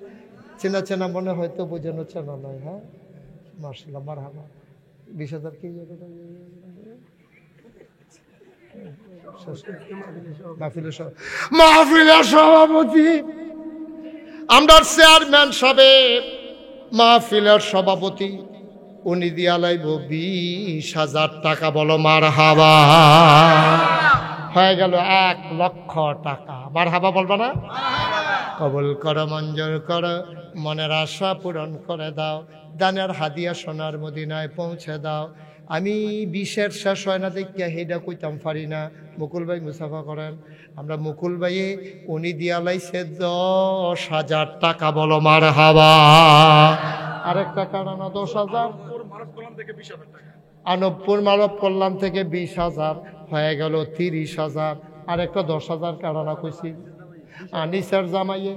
চেনা চেনা মনে হয়তো বোঝানো চেনা নয়। হ্যাঁ মার্শাল্লাহ, মারহাবা। 20,000 কি মাহফিলের সভাপতি, আমরা চেয়ারম্যান সাহেব, মাহফিলের সভাপতি, উনি দিয়া লাইব 20,000 টাকা। বলো মারহাবা। হয়ে গেল 1,00,000 টাকা। মারহাবা বলবা না? কবুল করো, মঞ্জুর করো, মনের আশা পূরণ করে দাও, দানের হাদিয়া সোনার মদিনায় পৌঁছে দাও। আমি 20-এর শেষ হয় না দেখিয়া হেডা কইতাম পারি না। মুকুল ভাই মুসাফা করেন। আমরা মুকুল ভাইয়ে উনি দিয়া লাইছে 10,000 টাকা। বলো মারহাবা। আরেকটা কারণ 10,000। আনবপুর মানব কল্যাণ থেকে 20,000 হয়ে গেল 30,000। আরেকটা 10,000 কারণা কইছি। আনিসের জামাইয়ে,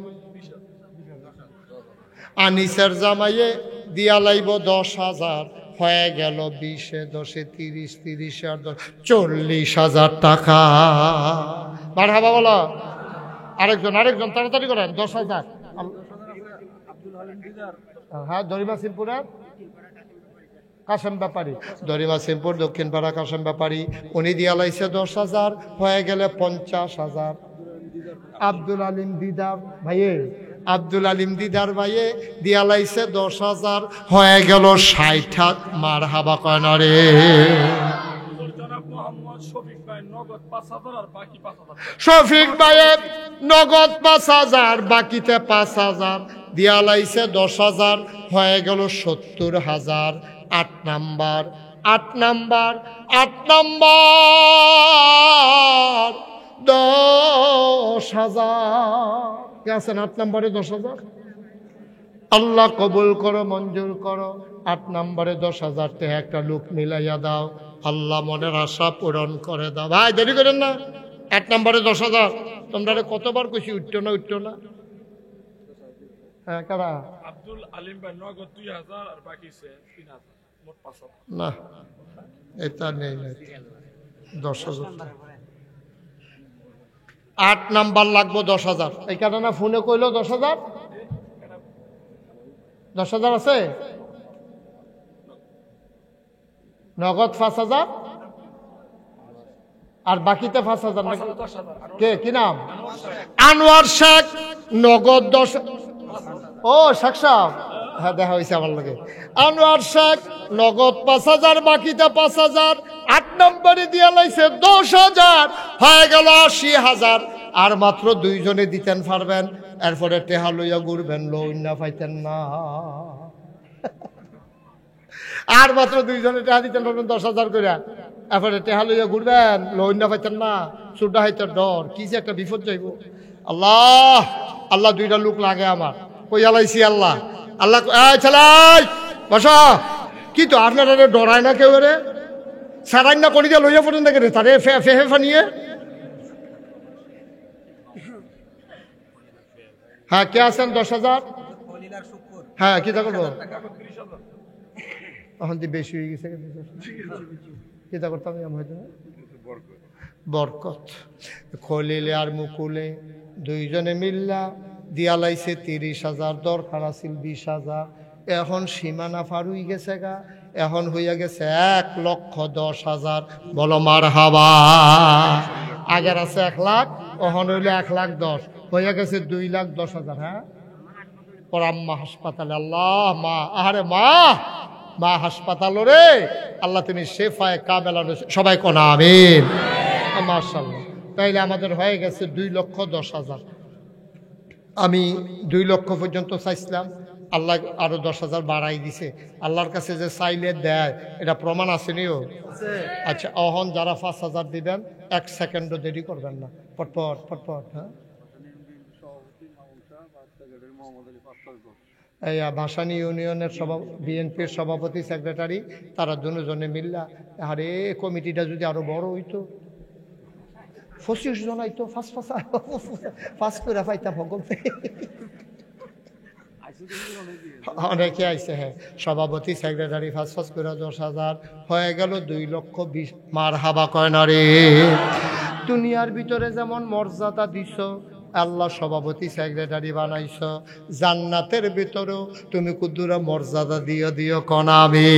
আনিসের জামাইয়ে দিয়া লাইব 10,000 হয়ে গেল 20-এ 10-এ 30, 30-এ আর 10, 40,000 টাকা। মারহাবা বলো। আরেকজন, আরেকজন তাড়াতাড়ি করেন। 10,000। হ্যাঁ, দরিমা সিমপুরের কাশেম ব্যাপারী, দরিমা সিমপুর দক্ষিণ পাড়া কাশেম ব্যাপারী, উনি দিয়া লাইছে 10,000 হয়ে গেলে 50,000। আব্দুল আলিম দিদার ভাইয়ে, আব্দুল আলিম দিদার ভাইয়ে দিয়া লাইছে 10,000 হয়ে গেল 60। মারহাবা কয়না রে। শফিক ভাইয়ের নগদ 5,000, বাকিতে 5,000 দিয়া লাইছে 10,000 হয়ে গেল 70,000। 8 নাম্বার, 8 নাম্বার, 8 নাম্বার 10,000। কে আছেন 8 নাম্বারে 10,000? আল্লাহ কবুল করো, মঞ্জুর করো। 8 নাম্বারে 10,000 টাকা একটা লোক মিলাইয়া দাও। আল্লাহ মনের আশা পূরণ করে দাও। ভাই দেরি করেন না। 8 নাম্বারে 10,000। তোমরা কতবার কইছি উঠতো না, উঠতো না। হ্যাঁ কারা? আব্দুল আলিম ভাই নগদ 2,000 আর বাকি 3,000, মোট 5,000। না এটা নেই, 10,000। 8 নাম্বার লাগবো 10,000। এই কারণে ফোনে কইলো 10,000। 10,000 আছে? নগদ 5,000 আর বাকিতে 5,000 নাকি? কে কি নাম? আনোয়ার শেখ। নগদ 10। ও শেখ সাহেব, হ্যাঁ দেখা হয়েছে আমার লগে। আনোয়ার শেখ নগদ 5,000, বাকিতে 5,000। 8 নম্বরে দিয়া লাইছে 10,000 হয়ে গেল 80,000। আর মাত্র 2 জনে দিতেন পারবেন, এরপরে টেহা লইয়া ঘুরবেন, লোন না পাইতেন না। আর মাত্র 2 জনে টেহা দিতেন পারবেন 10,000 করে, এরপরে টেহা লইয়া ঘুরবেন, লোন না পাইতেন না। সুডা হইতে ডর, কি যে একটা বিপদ যাইব। আল্লাহ, আল্লাহ 2টা লোক লাগে আমার, কইয়া লাইছি আল্লাহ। আল্লাহ চালাই বসা কি তো আপনারা ডরায় না কেউ রে সারাই না করি লইয়া পর্যন্ত দেখে তারে ফেহে ফানিয়ে হ্যাঁ কে আছেন 10,000 হ্যাঁ কি তা করবো এখন তো বেশি হয়ে গেছে কি তা করতাম হয়তো বরকত খলিলে আর মুকুলে দুইজনে মিল্লা দিয়া লাইছে 30,000 দরকার আছিল 20,000 এখন সীমানা পার হয়ে গেছে গা এখন হইয়া গেছে 1,10,000 বলো মারহাবা আগের আছে 1 লাখ এখন হইলে 1,10,000 হইয়া গেছে 2,10,000 হ্যাঁ পর আম্মা হাসপাতালে আল্লাহ মা আরে মা হাসপাতাল রে আল্লাহ তুমি শেফায়ে কামেলা সবাই কোন আমিন মাশাআল্লাহ তাইলে আমাদের হয়ে গেছে 2,10,000 আমি 2 লক্ষ পর্যন্ত চাইছিলাম আল্লাহ আরো 10,000 বাড়াই দিছে আল্লাহর কাছে যে চাইলে দেয় এটা প্রমাণ আছে নিও আচ্ছা অহন যারা 5,000 দিবেন 1 সেকেন্ডও দেরি করবেন না পটপট হ্যাঁ এই ভাসানী ইউনিয়নের বিএনপির সভাপতি সেক্রেটারি তারা দুজনে মিল্লা আরে কমিটিটা যদি আরো বড় হইতো 25 জন আইতো ফার্স্ট করে পাইতাম ভগবান অনেকে আইছে হ্যাঁ সভাপতি সেক্রেটারি ফার্স্ট করে 10,000 হয়ে গেল 2,20,000 মারহাবা কয় না রে দুনিয়ার ভিতরে যেমন মর্যাদা দিছ আল্লাহ সভাপতি সেক্রেটারি বানাইছ জান্নাতের ভিতরেও তুমি কুদুরা মর্যাদা দিও কনাবে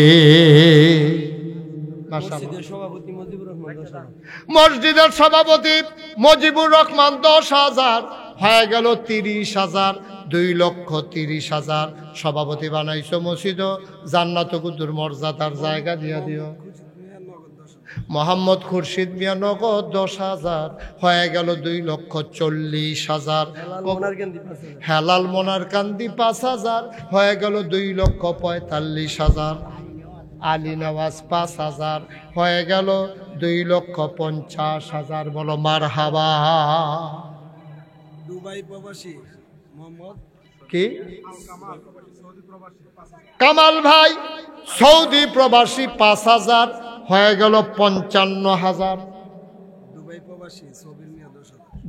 মসজিদের সভাপতি মজিবুর রহমান 10,000 হয়ে গেল 30,000 2,30,000 সভাপতি বানাইছো মসজিদ জান্নাত কুদুর মর্যাদার জায়গা দিও মোহাম্মদ খুরশিদ মিয়া নগদ 10,000 হয়ে গেল 2,40,000 হেলাল মোনার কান্দি 5,000 হয়ে গেল 2,45,000 আলী নওয়াজ 5,000 হয়ে গেল 2,50,000 বলো মারহাবা দুবাই প্রবাসী মোহাম্মদ কি কামাল ভাই সৌদি প্রবাসী 5,000 হয়ে গেল 55,000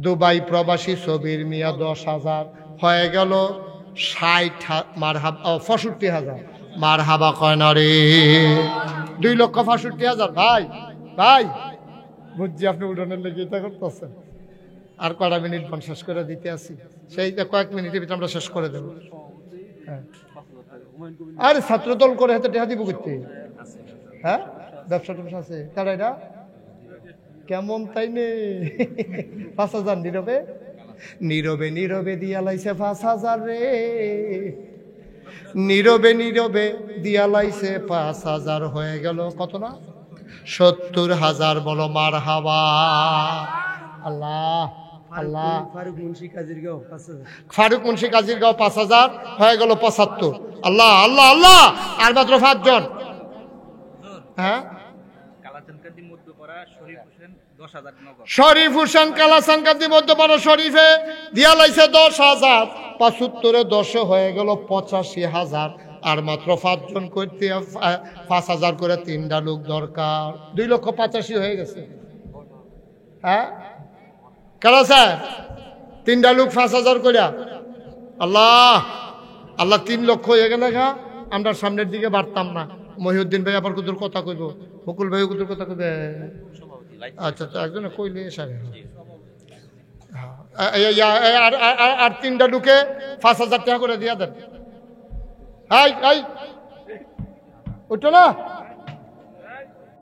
দুবাই প্রবাসী সবির মিয়া 10,000 হয়ে গেল 60 মারহাবা 65,000 মারহাবা কয় না রে 2,65,000 ভাই বুঝছি আপনি উঠোনের লেগে এটা করতেছেন আর কয়টা মিনিট শেষ করে দিতে আসি সেই কয়েক মিনিটের ভিতরে আমরা শেষ করে দেবো হ্যাঁ আরে ছাত্রদল করে হাতে টেহা দিব করতে হ্যাঁ ব্যবসা টবসা আছে কারা এটা কেমন তাই নে 5,000 নীরবে দিয়া লাইছে 5,000 রে নীরবে দিয়া লাইছে 5,000 হয়ে গেল কত না 70,000 বলো মারহাবা আল্লাহ ফারুক মুন্সি কাজিরগাঁও 5,000 হয়ে গেল 75 আল্লাহ আর মাত্র 5 জন হ্যাঁ শরীফ হোসেন কালাচানকান্দি মধ্যপাড়া শরীফে দিয়া লাইছে 10,000 75 10 হয়ে গেল 85,000 আর মাত্র 5 জন করতে 5,000 করে 3টা লোক দরকার 2,85,000 হয়ে গেছে হ্যাঁ কারা স্যার 3টা লোক 5,000 করে আল্লাহ 3 লক্ষ হয়ে গেলে আমরা সামনের দিকে বাড়তাম না মহিউদ্দিন ভাই আবার কুতুর কথা কইব মুকুল ভাই কুতুর কথা কইবে আচ্ছা একজনে কইলে সারে আর 3টা লোকে 5,000 টাকা করে দিয়া দেন ওইটা না